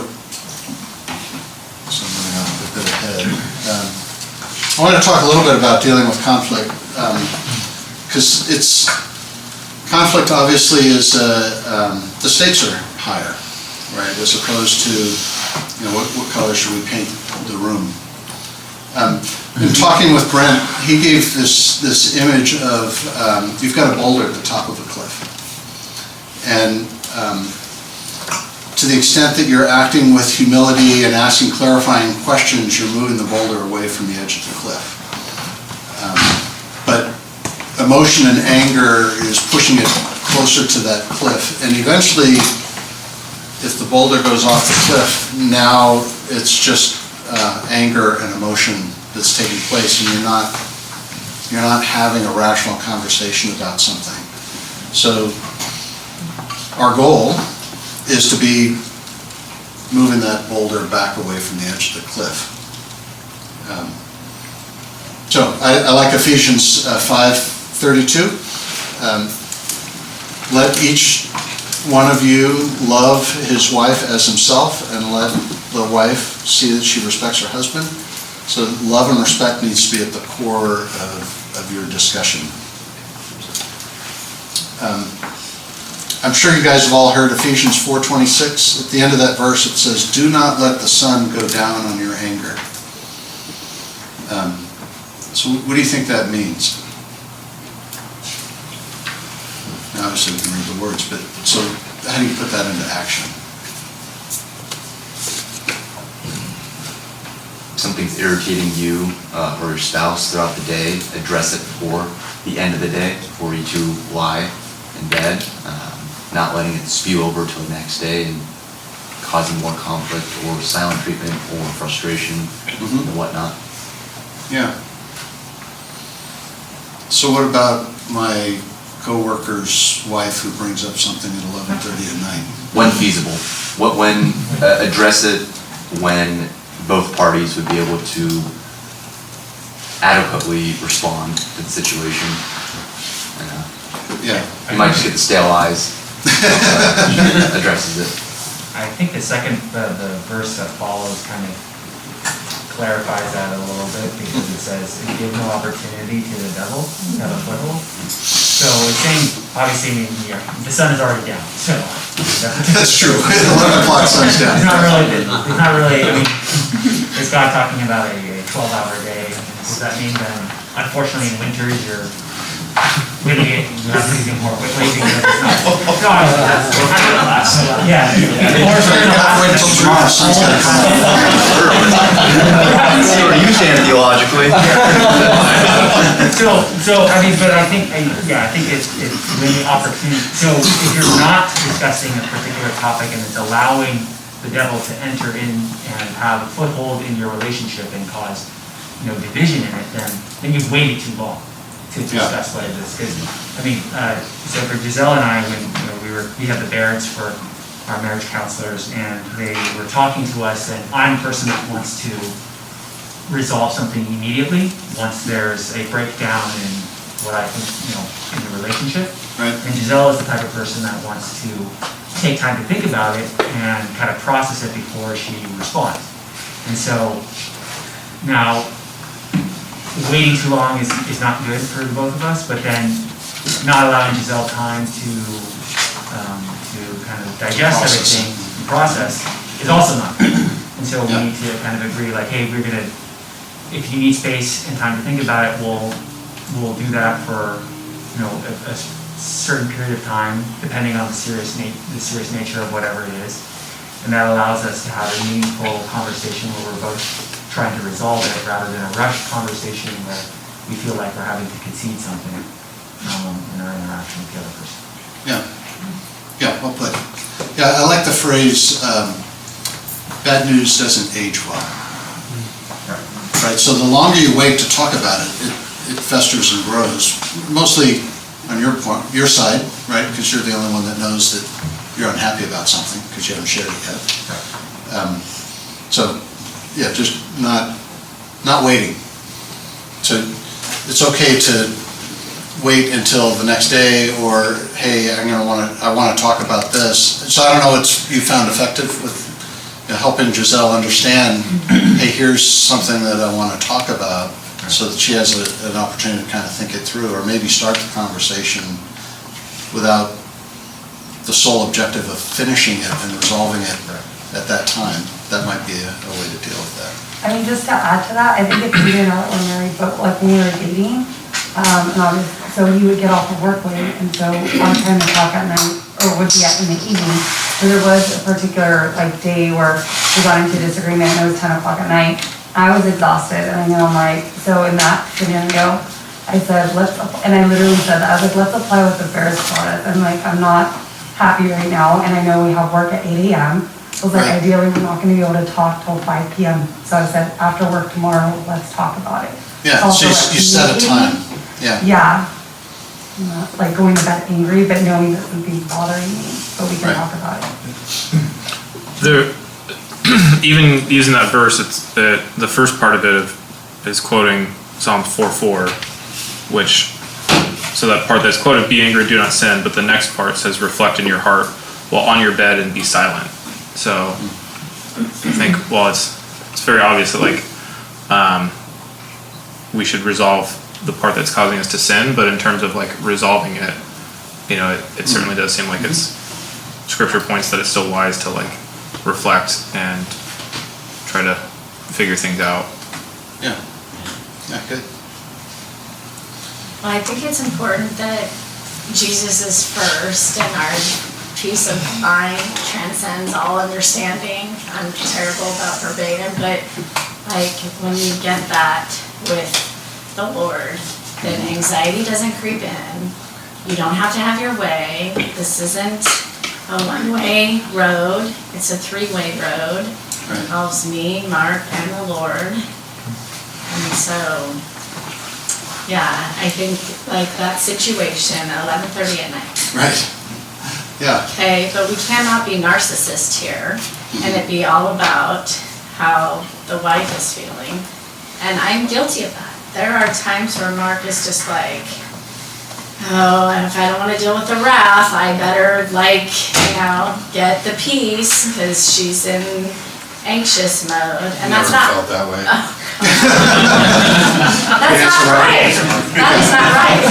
so I'm running off a bit ahead. I want to talk a little bit about dealing with conflict, because conflict obviously is, the stakes are higher, right, as opposed to, you know, what color should we paint the room? In talking with Brent, he gave this image of, you've got a boulder at the top of a cliff. And to the extent that you're acting with humility and asking clarifying questions, you're moving the boulder away from the edge of the cliff. But emotion and anger is pushing it closer to that cliff. And eventually, if the boulder goes off the cliff, now it's just anger and emotion that's taking place, and you're not having a rational conversation about something. So our goal is to be moving that boulder back away from the edge of the cliff. So I like Ephesians 5:32. Let each one of you love his wife as himself, and let the wife see that she respects her husband. So love and respect needs to be at the core of your discussion. I'm sure you guys have all heard Ephesians 4:26. At the end of that verse it says, "Do not let the sun go down on your anger." So what do you think that means? Now, obviously we can read the words, but so how do you put that into action? Something's irritating you or your spouse throughout the day, address it before the end of the day, before you two lie in bed, not letting it spew over to the next day and causing more conflict or silent treatment or frustration and whatnot. Yeah. So what about my coworker's wife who brings up something at 11:30 at night? When feasible. When address it when both parties would be able to adequately respond to the situation. Yeah. You might just get the stale eyes. Addresses it. I think the verse that follows kind of clarifies that a little bit, because it says, "Give no opportunity to the devil, have a foothold." So it's saying, obviously, I mean, the sun is already down, so. That's true. 11 o'clock sun's down. It's not really, I mean, it's God talking about a 12-hour day. Does that mean then, unfortunately, in winter, you're really, you have to do more quickly because it's not. Yeah. Wait until tomorrow, sun's gonna come up. See where you stand theologically. So I mean, but I think it's when the opportunity. So if you're not discussing a particular topic and it's allowing the devil to enter in and have a foothold in your relationship and cause, division in it, then you've waited too long to discuss what it is. Because I mean, so for Giselle and I, when we had the Barretts for our marriage counselors, and they were talking to us, and I'm a person that wants to resolve something immediately once there's a breakdown in what I think, in the relationship. Right. And Giselle is the type of person that wants to take time to think about it and kind of process it before she responds. And so now, waiting too long is not good for the both of us, but then not allowing Giselle time to kind of digest everything and process is also not good. And so we need to kind of agree, like, hey, if you need space and time to think about it, we'll do that for a certain period of time, depending on the serious nature of whatever it is, and that allows us to have a meaningful conversation where we're both trying to resolve it rather than a rushed conversation where we feel like we're having to concede something in our interaction with the other person. Yeah, well put. Yeah, I like the phrase, bad news doesn't age well. Right, so the longer you wait to talk about it, it festers and grows, mostly on your side, right? Because you're the only one that knows that you're unhappy about something because you haven't shared it yet. So, yeah, just not waiting. It's okay to wait until the next day, or hey, I want to talk about this. So I don't know what you found effective with helping Giselle understand, hey, here's something that I want to talk about, so that she has an opportunity to kind of think it through, or maybe start the conversation without the sole objective of finishing it and resolving it at that time. That might be a way to deal with that. I mean, just to add to that, I think it's easier now that we're married, but like when we were dating, so he would get off of work late, and so on 10 o'clock at night, or would be in the evening. So there was a particular day where we got into disagreement, and it was 10 o'clock at night. I was exhausted, and I'm like, so in that scenario, I said, and I literally said that, I was like, let's apply what the Bears taught us. I'm like, I'm not happy right now, and I know we have work at 8 a.m. I was like, Right. ideally, we're not gonna be able to talk till 5 p.m. So I said, after work tomorrow, let's talk about it. Yeah, Also, so you set a time, yeah. Yeah. Not like going to bed angry, but knowing that something's bothering me, so we can Right. talk about it. There, even using that verse, it's the first part of it is quoting Psalm 4:4, which, so that part that's quoted, be angry, do not sin, but the next part says, reflect in your heart while on your bed and be silent. So I think, well, it's very obvious that like, we should resolve the part that's causing us to sin, but in terms of like resolving it, you know, it certainly does seem like it's, scripture points that it's still wise to like reflect and try to figure things out. Yeah, yeah, good. Well, I think it's important that Jesus is first and our peace of mind transcends all understanding. I'm terrible about verbatim, but like when you get that with the Lord, then anxiety doesn't creep in. You don't have to have your way. This isn't a one-way road. It's a three-way road. It involves me, Mark, and the Lord. And so, yeah, I think like that situation, 11:30 at night. Right, yeah. Okay, but we cannot be narcissist here and it be all about how the wife is feeling. And I'm guilty of that. There are times where Mark is just like, oh, and if I don't want to deal with the wrath, I better like, get the peace because she's in anxious mode. And that's not. Never felt that way. That's not right. That is not right.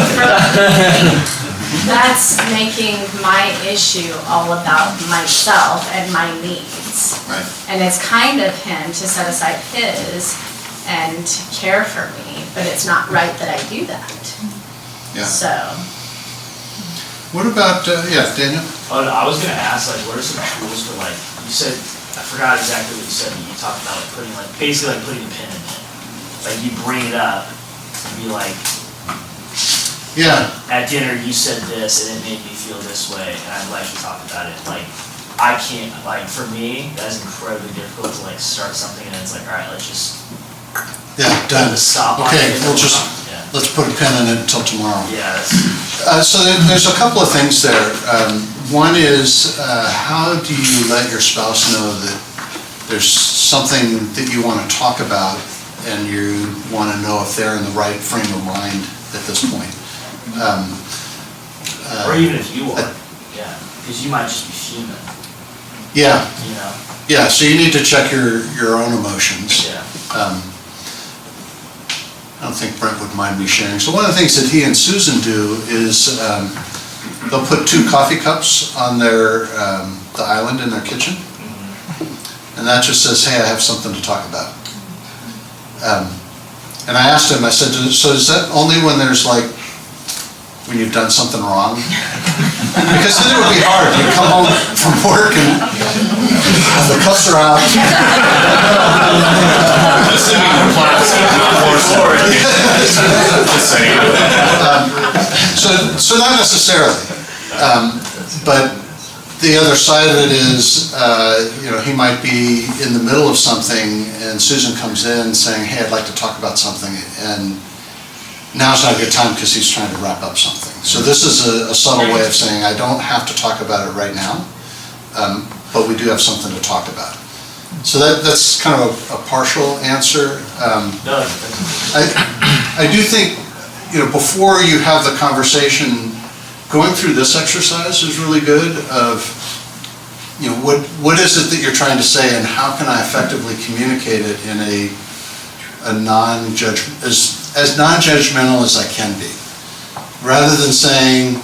That's making my issue all about myself and my needs. Right. And it's kind of him to set aside his and care for me, but it's not right that I do that. Yeah. So. What about, Daniel? I was gonna ask, like, what are some tools for, like, you said, I forgot exactly what you said, but you talked about like putting, like, basically like putting a pin in it. Like you bring it up, and be like, Yeah, at dinner you said this and it made me feel this way, and I'd like to talk about it. Like, I can't, like, for me, that's incredibly difficult to like start something and it's like, all right, let's just yeah, done. stop on Okay, it. we'll just, Yeah. let's put a pin in it until tomorrow. Yeah, that's, So there's a couple of things there. One is, how do you let your spouse know that there's something that you want to talk about and you want to know if they're in the right frame of mind at this point? or even if you are, yeah, because you might just be fuming, Yeah, you know? yeah, so you need to check your own emotions. Yeah. I don't think Brent would mind me sharing. So one of the things that he and Susan do is they'll put 2 coffee cups on the island in their kitchen. And that just says, hey, I have something to talk about. And I asked him, I said, so is that only when there's like, when you've done something wrong? Because then it would be hard. You come home from work and the cups are out. So not necessarily. But the other side of it is, he might be in the middle of something and Susan comes in saying, hey, I'd like to talk about something. And now's not a good time because he's trying to wrap up something. So this is a subtle way of saying, I don't have to talk about it right now, but we do have something to talk about. So that's kind of a partial answer. I do think, before you have the conversation, going through this exercise is really good of, what is it that you're trying to say and how can I effectively communicate it in a as non-judgmental as I can be. Rather than saying,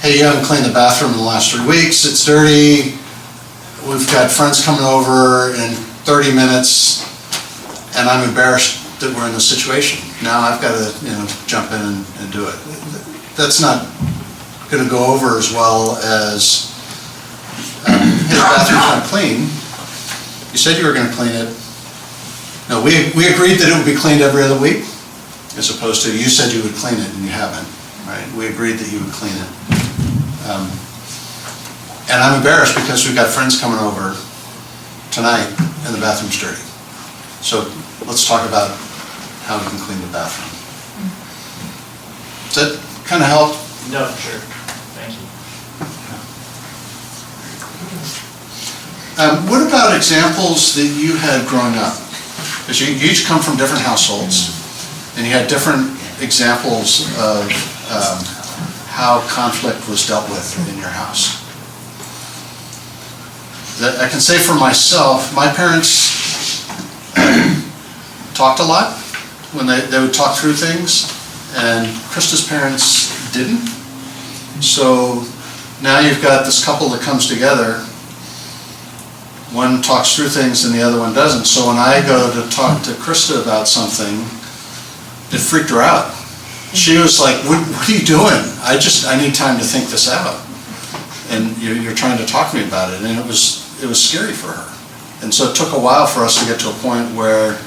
hey, you haven't cleaned the bathroom in the last 3 weeks, it's dirty, we've got friends coming over in 30 minutes, and I'm embarrassed that we're in this situation. Now I've got to, jump in and do it. That's not going to go over as well as, hey, the bathroom's not clean. You said you were going to clean it. No, we agreed that it would be cleaned every other week. as opposed to, you said you would clean it and you haven't, right? We agreed that you would clean it. And I'm embarrassed because we've got friends coming over tonight and the bathroom's dirty. So let's talk about how we can clean the bathroom. Does that kind of help? No, for sure. Thank you. What about examples that you had growing up? Because you each come from different households, and you had different examples of how conflict was dealt with in your house. I can say for myself, my parents talked a lot when they would talk through things, and Krista's parents didn't. So now you've got this couple that comes together. One talks through things and the other one doesn't. So when I go to talk to Krista about something, it freaked her out. She was like, what are you doing? I need time to think this out. And you're trying to talk to me about it. And it was scary for her. And so it took a while for us to get to a point where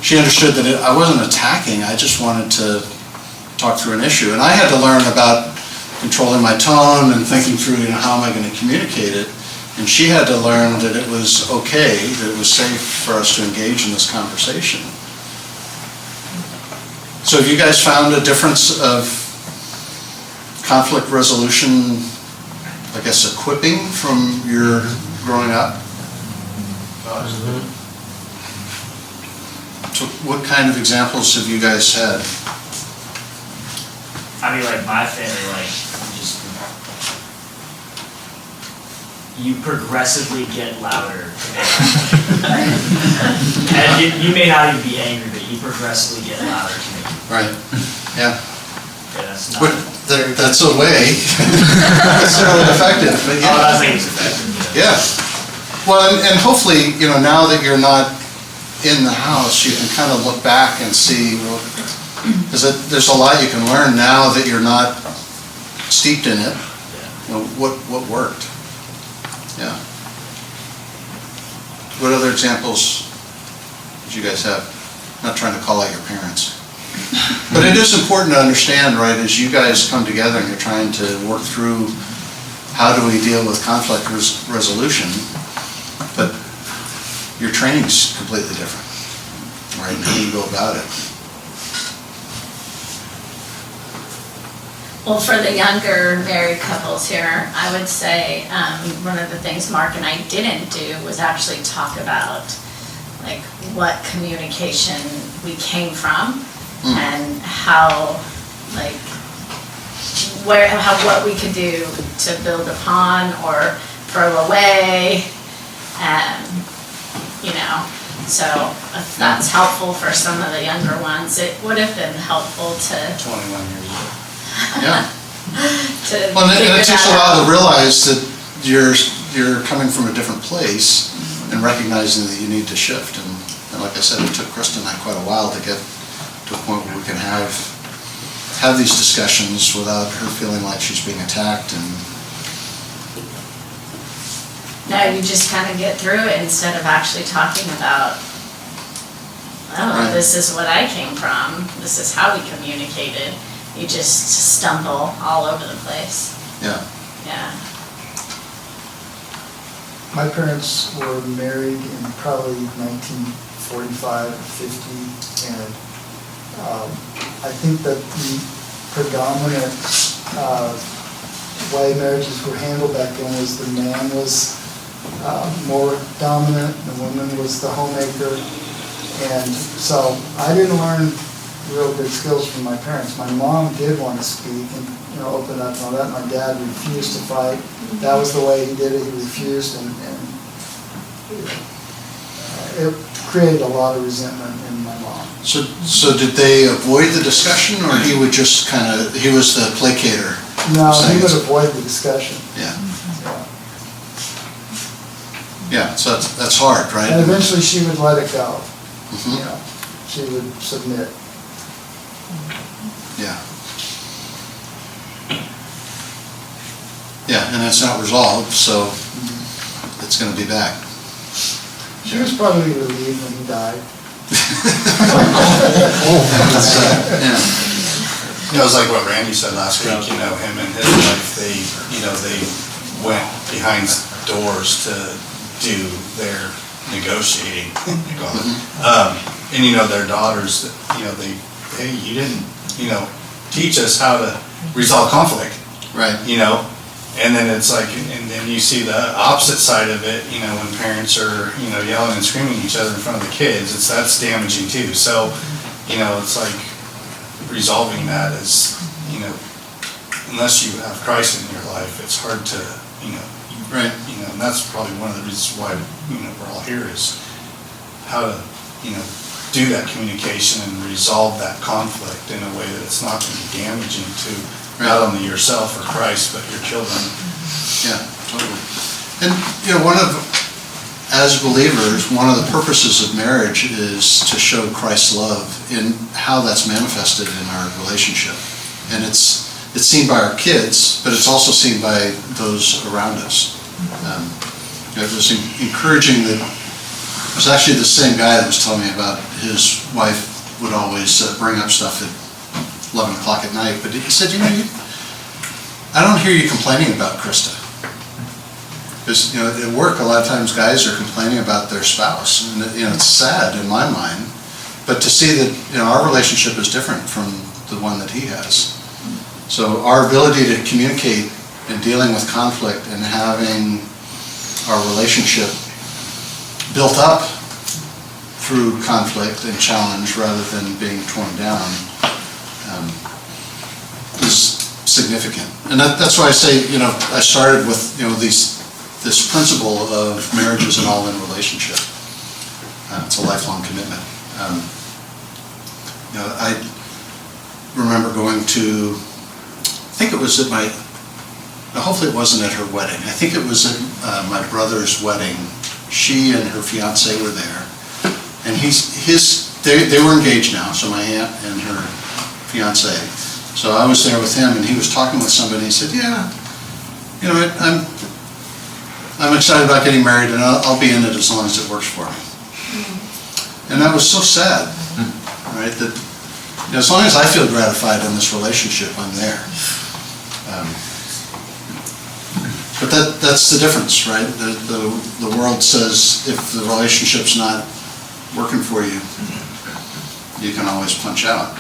she understood that I wasn't attacking, I just wanted to talk through an issue. And I had to learn about controlling my tone and thinking through, how am I going to communicate it? And she had to learn that it was okay, that it was safe for us to engage in this conversation. So have you guys found a difference of conflict resolution, I guess, equipping from your growing up? So what kind of examples have you guys had? I mean, like my family, you progressively get louder. And you may not even be angry, but you progressively get louder to me. Right, yeah. Yeah, that's not. But that's a way. Necessarily effective, but yeah. Oh, I think it's effective. Yeah. Well, and hopefully, now that you're not in the house, you can kind of look back and see, well, because there's a lot you can learn now that you're not steeped in it. What worked? Yeah. What other examples did you guys have? I'm not trying to call out your parents. But it is important to understand, right, as you guys come together and you're trying to work through how do we deal with conflict resolution, but your training's completely different, right, and how you go about it. Well, for the younger married couples here, I would say one of the things Mark and I didn't do was actually talk about like what communication we came from and how what we could do to build upon or throw away, so if that's helpful for some of the younger ones, it would have been helpful to 21 years old. Yeah. Well, and it takes a while to realize that you're coming from a different place and recognizing that you need to shift. And like I said, it took Krista and I quite a while to get to a point where we can have these discussions without her feeling like she's being attacked. And no, you just kind of get through it instead of actually talking about, Right. This is what I came from. This is how we communicated. You just stumble all over the place. Yeah. Yeah. My parents were married in probably 1945 or 50, and I think that the predominant way marriages were handled back then was the man was more dominant, the woman was the homemaker, and so I didn't learn real good skills from my parents. My mom did want to speak and open up and all that. My dad refused to fight. That was the way he did it. He refused, and it created a lot of resentment in my mom. So did they avoid the discussion, or he would just he was the placater? No, he would avoid the discussion. Yeah. Yeah, so that's hard, right? And eventually she would let it go. Mm-hmm. She would submit. Yeah. Yeah, and it's not resolved, so it's going to be back. She was probably relieved when he died. Yeah. You know, it's like what Randy said last week, you know, him and his wife, they went behind doors to do their negotiating, they call it. And, you know, their daughters, you know, hey, you didn't, you know, teach us how to resolve conflict. Right. You know, and then it's like, and then you see the opposite side of it, you know, when parents are, you know, yelling and screaming at each other in front of the kids, that's damaging too. So, you know, it's like resolving that is, you know, unless you have Christ in your life, it's hard to, you know, Right. You know, and that's probably one of the reasons why, you know, we're all here is how to, you know, do that communication and resolve that conflict in a way that it's not going to be damaging to not only yourself or Christ, but your children. Yeah, totally. And, you know, as believers, one of the purposes of marriage is to show Christ's love in how that's manifested in our relationship. And it's seen by our kids, but it's also seen by those around us. It was encouraging that it was actually the same guy that was telling me about his wife would always bring up stuff at 11 o'clock at night, but he said, you know, I don't hear you complaining about Krista. Because, you know, at work, a lot of times guys are complaining about their spouse, and, you know, it's sad in my mind, but to see that, you know, our relationship is different from the one that he has. So our ability to communicate and dealing with conflict and having our relationship built up through conflict and challenge rather than being torn down is significant. And that's why I say, you know, I started with, you know, this principle of marriage is an all-in relationship. It's a lifelong commitment. You know, I remember going to, I think it was at hopefully it wasn't at her wedding. I think it was at my brother's wedding. She and her fiance were there. And they were engaged now, so my aunt and her fiance. So I was there with him, and he was talking with somebody. He said, yeah, you know, I'm excited about getting married, and I'll be in it as long as it works for me. And that was so sad, right? That, you know, as long as I feel gratified in this relationship, I'm there. But that's the difference, right? The world says if the relationship's not working for you, you can always punch out.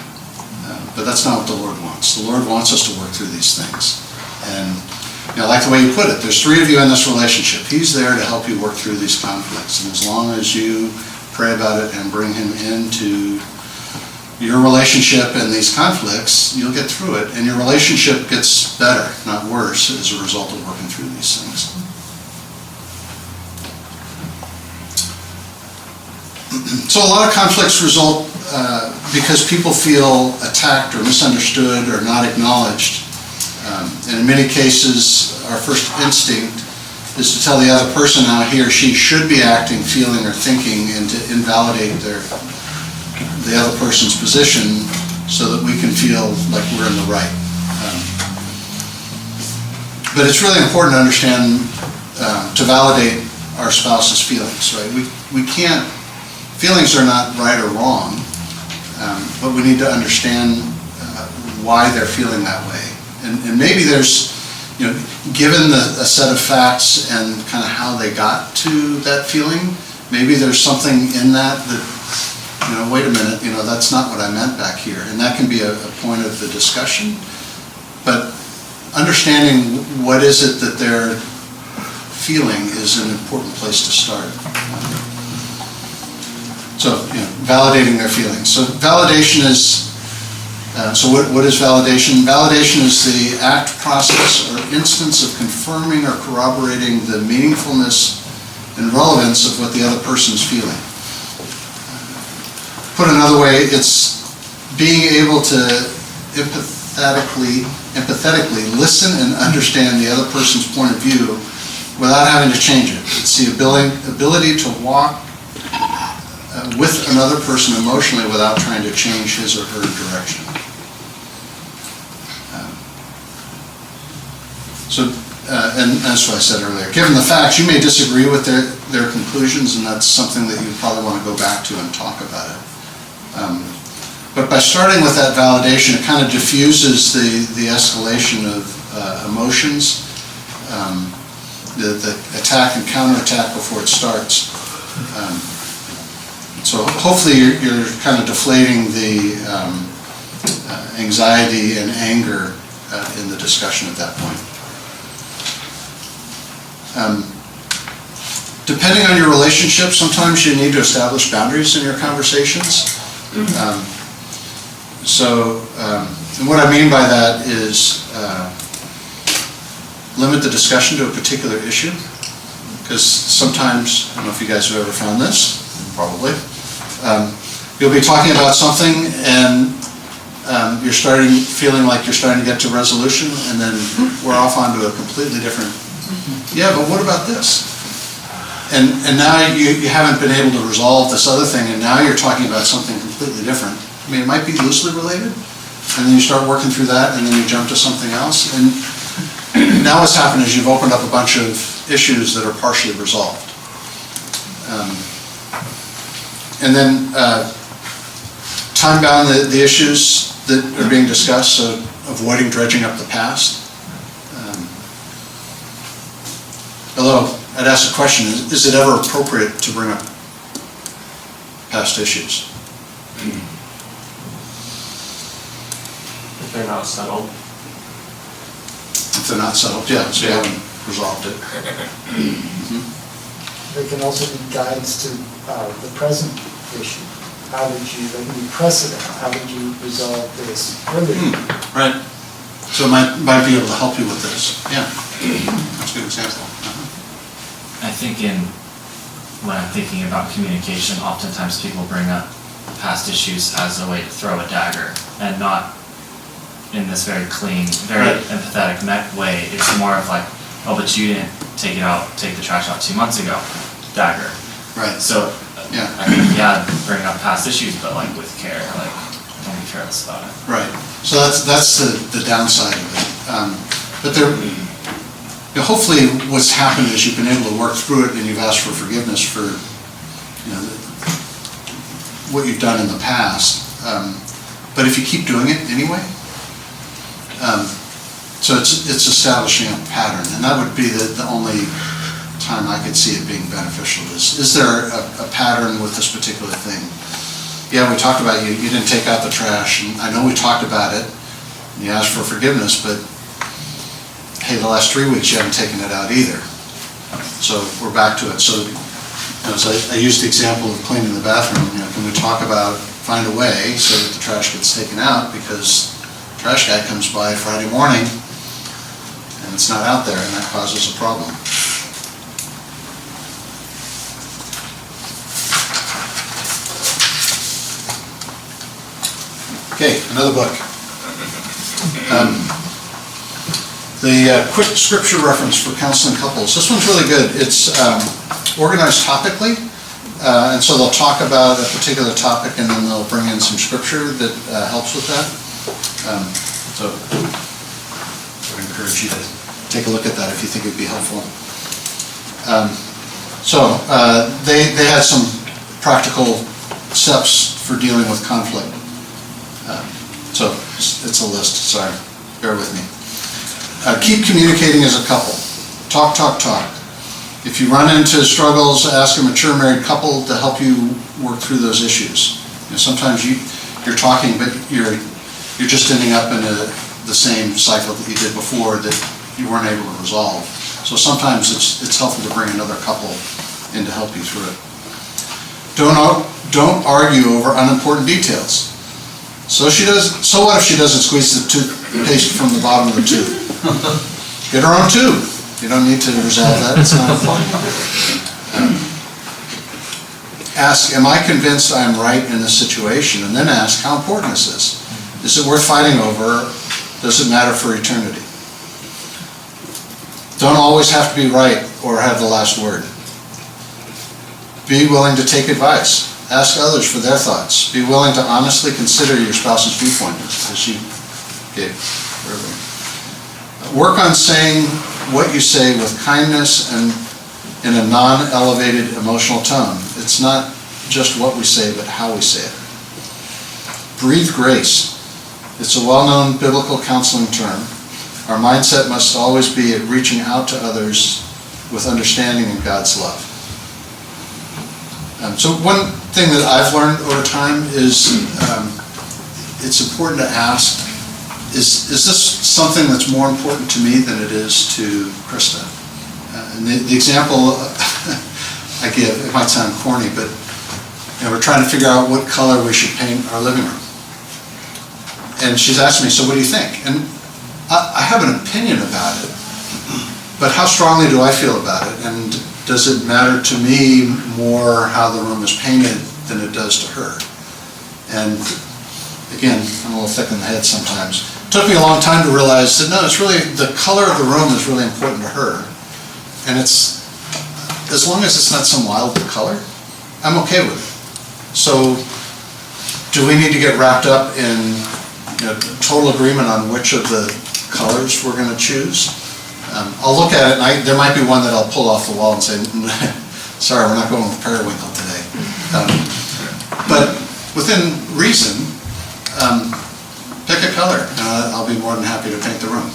But that's not what the Lord wants. The Lord wants us to work through these things. And, you know, I like the way you put it. There's three of you in this relationship. He's there to help you work through these conflicts. And as long as you pray about it and bring him into your relationship and these conflicts, you'll get through it. And your relationship gets better, not worse, as a result of working through these things. So a lot of conflicts result because people feel attacked or misunderstood or not acknowledged. And in many cases, our first instinct is to tell the other person how he or she should be acting, feeling, or thinking, and to invalidate the other person's position so that we can feel like we're in the right. But it's really important to understand, to validate our spouse's feelings, right? We can't, feelings are not right or wrong, but we need to understand why they're feeling that way. And maybe there's, you know, given a set of facts and kind of how they got to that feeling, maybe there's something in that, you know, wait a minute, you know, that's not what I meant back here. And that can be a point of the discussion. But understanding what is it that they're feeling is an important place to start. So, you know, validating their feelings. So validation is, what is validation? Validation is the act, process, or instance of confirming or corroborating the meaningfulness and relevance of what the other person's feeling. Put another way, it's being able to empathetically listen and understand the other person's point of view without having to change it. It's the ability to walk with another person emotionally without trying to change his or her direction. And that's what I said earlier. Given the facts, you may disagree with their conclusions, and that's something that you probably want to go back to and talk about it. But by starting with that validation, it kind of diffuses the escalation of emotions, the attack and counterattack before it starts. So hopefully you're kind of deflating the anxiety and anger in the discussion at that point. Depending on your relationship, sometimes you need to establish boundaries in your conversations. And what I mean by that is limit the discussion to a particular issue. Because sometimes, I don't know if you guys have ever found this, probably, you'll be talking about something and you're feeling like you're starting to get to resolution, and then we're off onto a completely different, yeah, but what about this? And now you haven't been able to resolve this other thing, and now you're talking about something completely different. I mean, it might be loosely related, and then you start working through that, and then you jump to something else. And now what's happened is you've opened up a bunch of issues that are partially resolved. And then time bound the issues that are being discussed, so avoiding dredging up the past. Although, I'd ask the question, is it ever appropriate to bring up past issues? If they're not settled. If they're not settled, yeah, so you haven't resolved it. They can also be guides to the present issue. How did you, they can be precedent, how did you resolve this earlier? Right. So it might be able to help you with this. Yeah, that's a good example. I think when I'm thinking about communication, oftentimes people bring up past issues as a way to throw a dagger, and not in this very clean, very empathetic way. It's more of like, oh, but you didn't take the trash out 2 months ago, dagger. Right. So yeah, I think, bring up past issues, but like with care, like don't be careless about it. Right. So that's the downside of it. But there, hopefully what's happened is you've been able to work through it, and you've asked for forgiveness for what you've done in the past. But if you keep doing it anyway, so it's establishing a pattern, and that would be the only time I could see it being beneficial. Is there a pattern with this particular thing? Yeah, we talked about you didn't take out the trash, and I know we talked about it, and you asked for forgiveness, but hey, the last 3 weeks you haven't taken it out either. So we're back to it. So, so I used the example of cleaning the bathroom. Can we talk about, find a way so that the trash gets taken out, because the trash guy comes by Friday morning and it's not out there, and that causes a problem. Okay, another book. The quick scripture reference for counseling couples. This one's really good. It's organized topically, and so they'll talk about a particular topic, and then they'll bring in some scripture that helps with that. So I would encourage you to take a look at that if you think it'd be helpful. They had some practical steps for dealing with conflict. So it's a list, sorry, bear with me. Keep communicating as a couple. Talk. If you run into struggles, ask a mature married couple to help you work through those issues. Sometimes you're talking, but you're just ending up in the same cycle that you did before that you weren't able to resolve. So sometimes it's helpful to bring another couple in to help you through it. Don't argue over unimportant details. So what if she doesn't squeeze the toothpaste from the bottom of the tube? Get her own tube. You don't need to resolve that. It's not a problem. Ask, am I convinced I'm right in this situation? And then ask, how important is this? Is it worth fighting over? Does it matter for eternity? Don't always have to be right or have the last word. Be willing to take advice. Ask others for their thoughts. Be willing to honestly consider your spouse's viewpoint, as you gave earlier. Work on saying what you say with kindness and in a non-elevated emotional tone. It's not just what we say, but how we say it. Breathe grace. It's a well-known biblical counseling term. Our mindset must always be at reaching out to others with understanding and God's love. So one thing that I've learned over time is it's important to ask, is this something that's more important to me than it is to Krista? And the example I give, it might sound corny, but we're trying to figure out what color we should paint our living room. And she's asked me, so what do you think? And I have an opinion about it, but how strongly do I feel about it? And does it matter to me more how the room is painted than it does to her? And again, I'm a little thick in the head sometimes. It took me a long time to realize that no, it's really, the color of the room is really important to her. And it's, as long as it's not some wild color, I'm okay with it. So, do we need to get wrapped up in total agreement on which of the colors we're going to choose? I'll look at it, and there might be one that I'll pull off the wall and say, sorry, we're not going with periwinkle today. But within reason, pick a color, and I'll be more than happy to paint the room.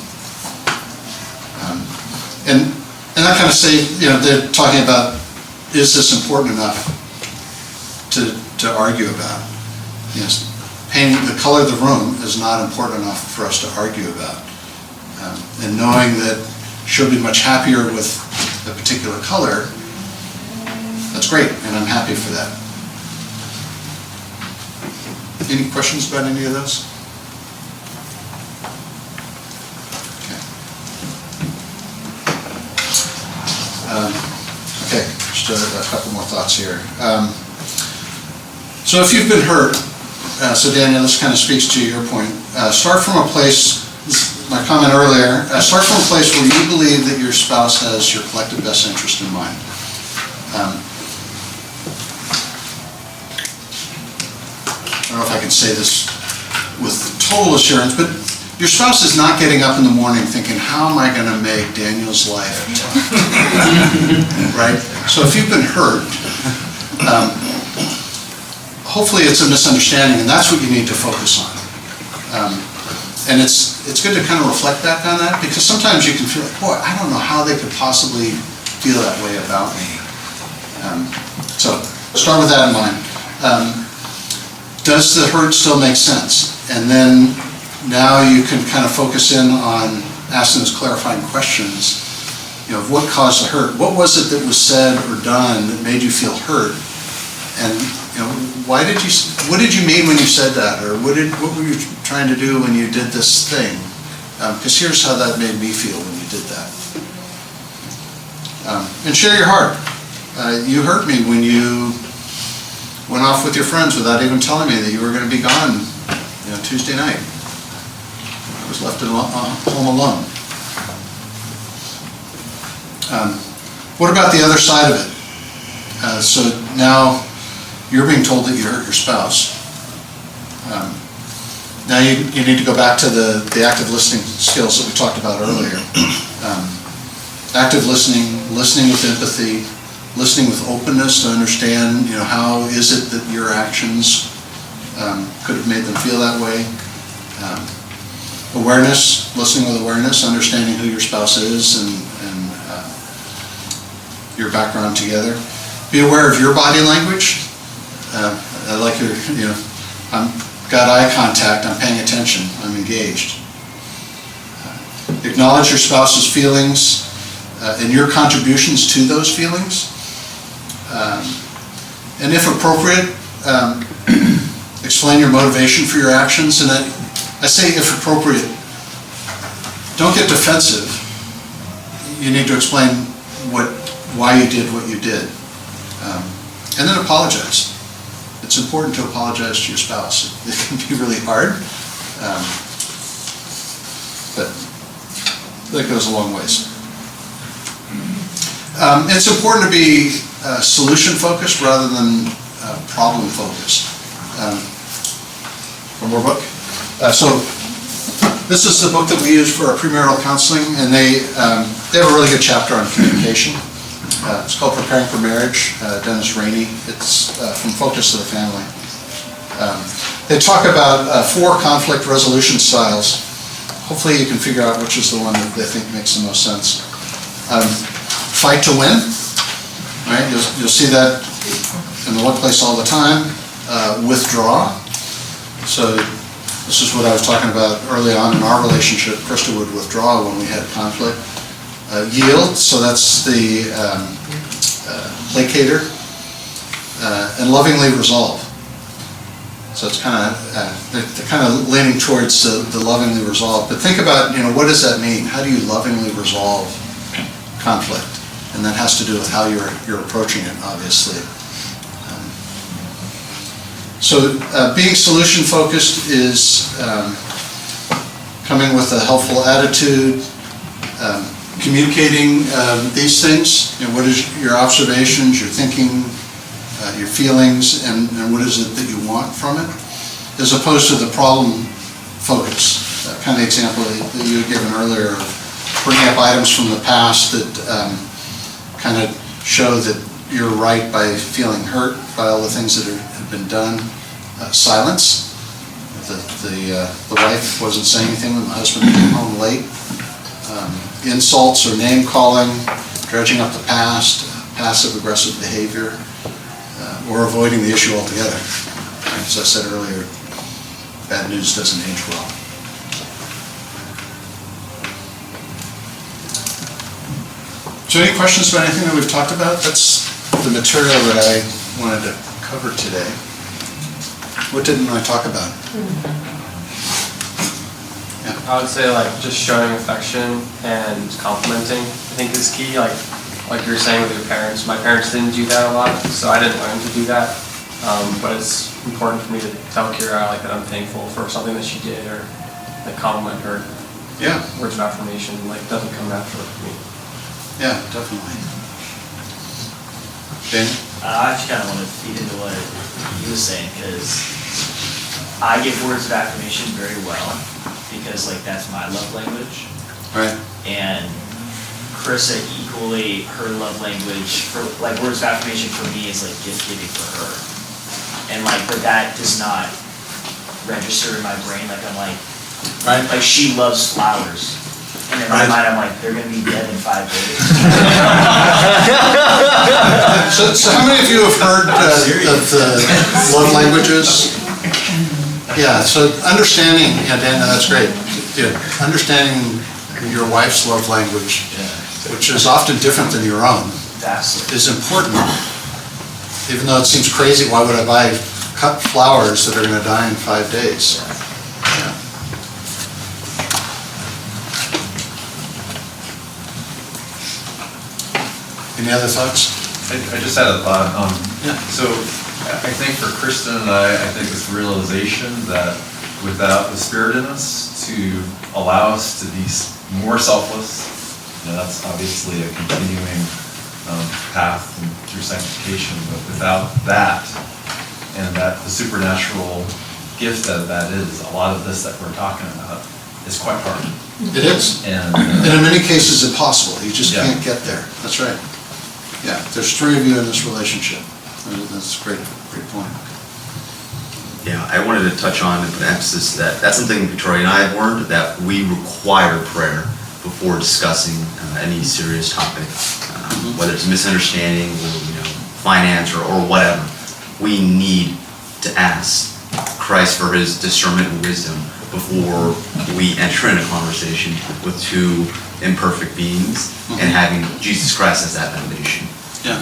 And that kind of say, they're talking about, is this important enough to argue about? Yes, painting the color of the room is not important enough for us to argue about. And knowing that she'll be much happier with a particular color, that's great, and I'm happy for that. Any questions about any of those? Okay, just a couple more thoughts here. So if you've been hurt, so Daniel, this kind of speaks to your point, start from a place, my comment earlier, start from a place where you believe that your spouse has your collective best interest in mind. I don't know if I can say this with total assurance, but your spouse is not getting up in the morning thinking, how am I going to make Daniel's life tough? Right? So if you've been hurt, hopefully it's a misunderstanding, and that's what you need to focus on. And it's good to kind of reflect back on that, because sometimes you can feel like, boy, I don't know how they could possibly feel that way about me. So start with that in mind. Does the hurt still make sense? And then now you can kind of focus in on asking those clarifying questions. What caused the hurt? What was it that was said or done that made you feel hurt? And what did you mean when you said that? Or what were you trying to do when you did this thing? Because here's how that made me feel when you did that. And share your heart. You hurt me when you went off with your friends without even telling me that you were going to be gone Tuesday night. I was left home alone. What about the other side of it? So now you're being told that you hurt your spouse. Now you need to go back to the active listening skills that we talked about earlier. Active listening with empathy, listening with openness to understand, how is it that your actions could have made them feel that way. Awareness, listening with awareness, understanding who your spouse is and your background together. Be aware of your body language. I like your, I'm got eye contact, I'm paying attention, I'm engaged. Acknowledge your spouse's feelings and your contributions to those feelings. And if appropriate, explain your motivation for your actions. And I say if appropriate, don't get defensive. You need to explain why you did what you did. And then apologize. It's important to apologize to your spouse. It can be really hard, but that goes a long ways. It's important to be solution-focused rather than problem-focused. One more book. So this is the book that we use for our premarital counseling, and they have a really good chapter on communication. It's called Preparing for Marriage, Dennis Rainey. It's from Focus to the Family. They talk about 4 conflict resolution styles. Hopefully you can figure out which is the one that they think makes the most sense. Fight to win, right? You'll see that in the workplace all the time. Withdraw. So this is what I was talking about early on in our relationship. Krista would withdraw when we had conflict. Yield, so that's the placater. And lovingly resolve. So it's kind of, they're kind of leaning towards the lovingly resolve. But think about, what does that mean? How do you lovingly resolve conflict? And that has to do with how you're approaching it, obviously. So being solution-focused is coming with a helpful attitude, communicating these things. What is your observations, your thinking, your feelings, and what is it that you want from it, as opposed to the problem focus. That kind of example that you had given earlier of bringing up items from the past that kind of show that you're right by feeling hurt by all the things that have been done. Silence. The wife wasn't saying anything when the husband came home late. Insults or name calling, dredging up the past, passive-aggressive behavior, or avoiding the issue altogether. As I said earlier, bad news doesn't age well. So any questions about anything that we've talked about? That's the material that I wanted to cover today. What didn't I talk about? Yeah. I would say just showing affection and complimenting, I think is key. Like you were saying with your parents. My parents didn't do that a lot, so I didn't learn to do that. But it's important for me to tell Kira that I'm thankful for something that she did, or compliment her. Yeah. Words of affirmation doesn't come naturally for me. Yeah, definitely. Ben? I just kind of want to feed into what he was saying, because I give words of affirmation very well, because that's my love language. Right. And Carissa, equally, her love language for words of affirmation for me is gift giving for her. And but that does not register in my brain. I'm right. She loves flowers. And in my mind, I'm they're going to be dead in 5 days. So how many of you have heard of the love languages? Yeah, so understanding, Dana, that's great. Yeah, understanding your wife's love language, which is often different than your own, is important. Even though it seems crazy, why would I buy cut flowers that are going to die in 5 days? Yeah. Any other thoughts? I just had a thought. So I think for Kristen and I think this realization that without the Spirit in us to allow us to be more selfless, that's obviously a continuing path through sanctification, but without that, and that the supernatural gift that is, a lot of this that we're talking about is quite hard. It is. And in many cases impossible. You just can't get there. That's right. Yeah, there's 3 of you in this relationship. That's a great point. Yeah, I wanted to touch on and put emphasis that's something Victoria and I have learned, that we require prayer before discussing any serious topic, whether it's misunderstanding or finance or whatever. We need to ask Christ for his discernment and wisdom before we enter in a conversation with 2 imperfect beings and having Jesus Christ as that foundation. Yeah.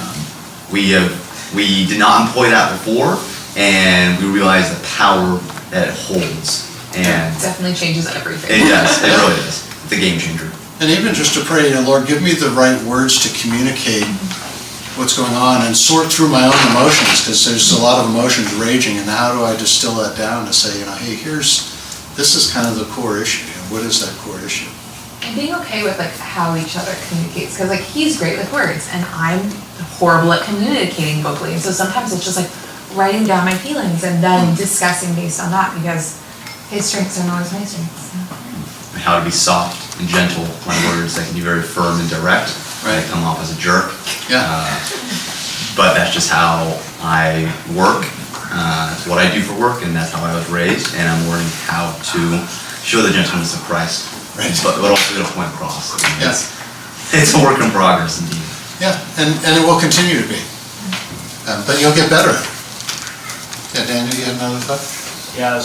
We did not employ that before, and we realized the power that it holds. And it definitely changes everything. It does. It really is. It's a game changer. And even just to pray, Lord, give me the right words to communicate what's going on and sort through my own emotions, because there's a lot of emotions raging, and how do I distill that down to say, hey, this is kind of the core issue. What is that core issue? And being okay with how each other communicates, because he's great with words and I'm horrible at communicating vocally, and so sometimes it's just writing down my feelings and then discussing based on that, because his strengths are not always my strengths. So. How to be soft and gentle with my words that can be very firm and direct. right? I come off as a jerk. Yeah. But that's just how I work. It's what I do for work, and that's how I was raised. And I'm learning how to show the gentleness of Christ, Right. but also get a point across. I mean, Yeah. it's a work in progress, indeed. Yeah, and it will continue to be. But you'll get better. Yeah, Daniel, you had another thought? Yeah,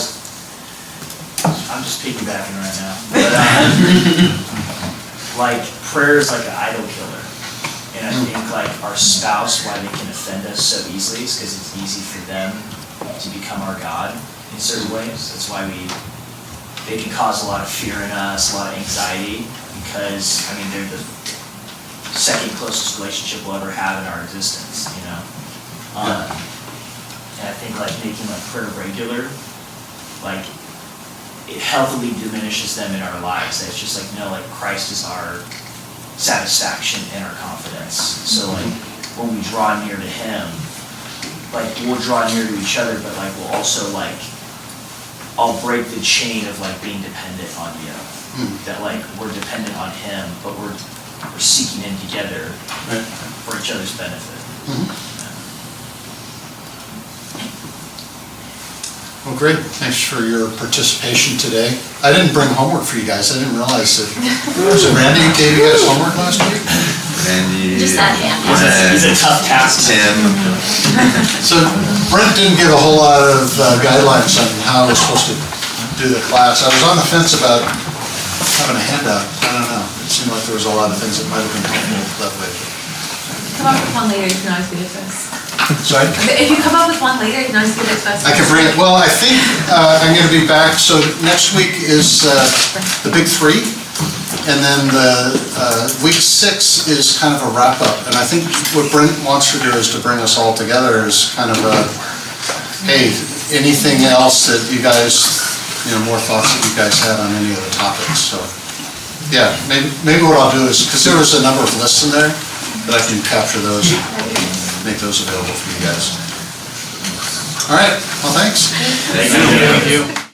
I'm just piggybacking right now. But, like, prayer is like an idol killer. And I think, like, our spouse, why they can offend us so easily is because it's easy for them to become our God in certain ways. That's why they can cause a lot of fear in us, a lot of anxiety, because, I mean, they're the second closest relationship we'll ever have in our existence, you know? And I think, like, making, like, prayer regular, like, it healthily diminishes them in our lives. It's just like, no, like, Christ is our satisfaction and our confidence. So, like, when we draw near to Him, like, we'll draw near to each other, but, like, we'll also, like, I'll break the chain of, like, being dependent on you. That, like, we're dependent on Him, but we're seeking Him together for each other's benefit. Well, great. Thanks for your participation today. I didn't bring homework for you guys. I didn't realize that. Was it Randy who gave you guys homework last week? Randy. Just that hand. He's a tough task. Tim. So Brent didn't give a whole lot of guidelines on how I was supposed to do the class. I was on the fence about having a handout. I don't know. It seemed like there was a lot of things that might have been helpful that way. Come up with one later, you can always give it to us. Sorry? If you come up with one later, you can always give it to us. I can bring it, well, I think I'm going to be back, so next week is the big three, and then week 6 is kind of a wrap-up, and I think what Brent wants to do is to bring us all together as kind of a, hey, anything else that you guys, you know, more thoughts that you guys had on any of the topics, so. Yeah, maybe what I'll do is, because there was a number of lists in there, that I can capture those, make those available for you guys. All right, well, thanks. Thank you. Thank you.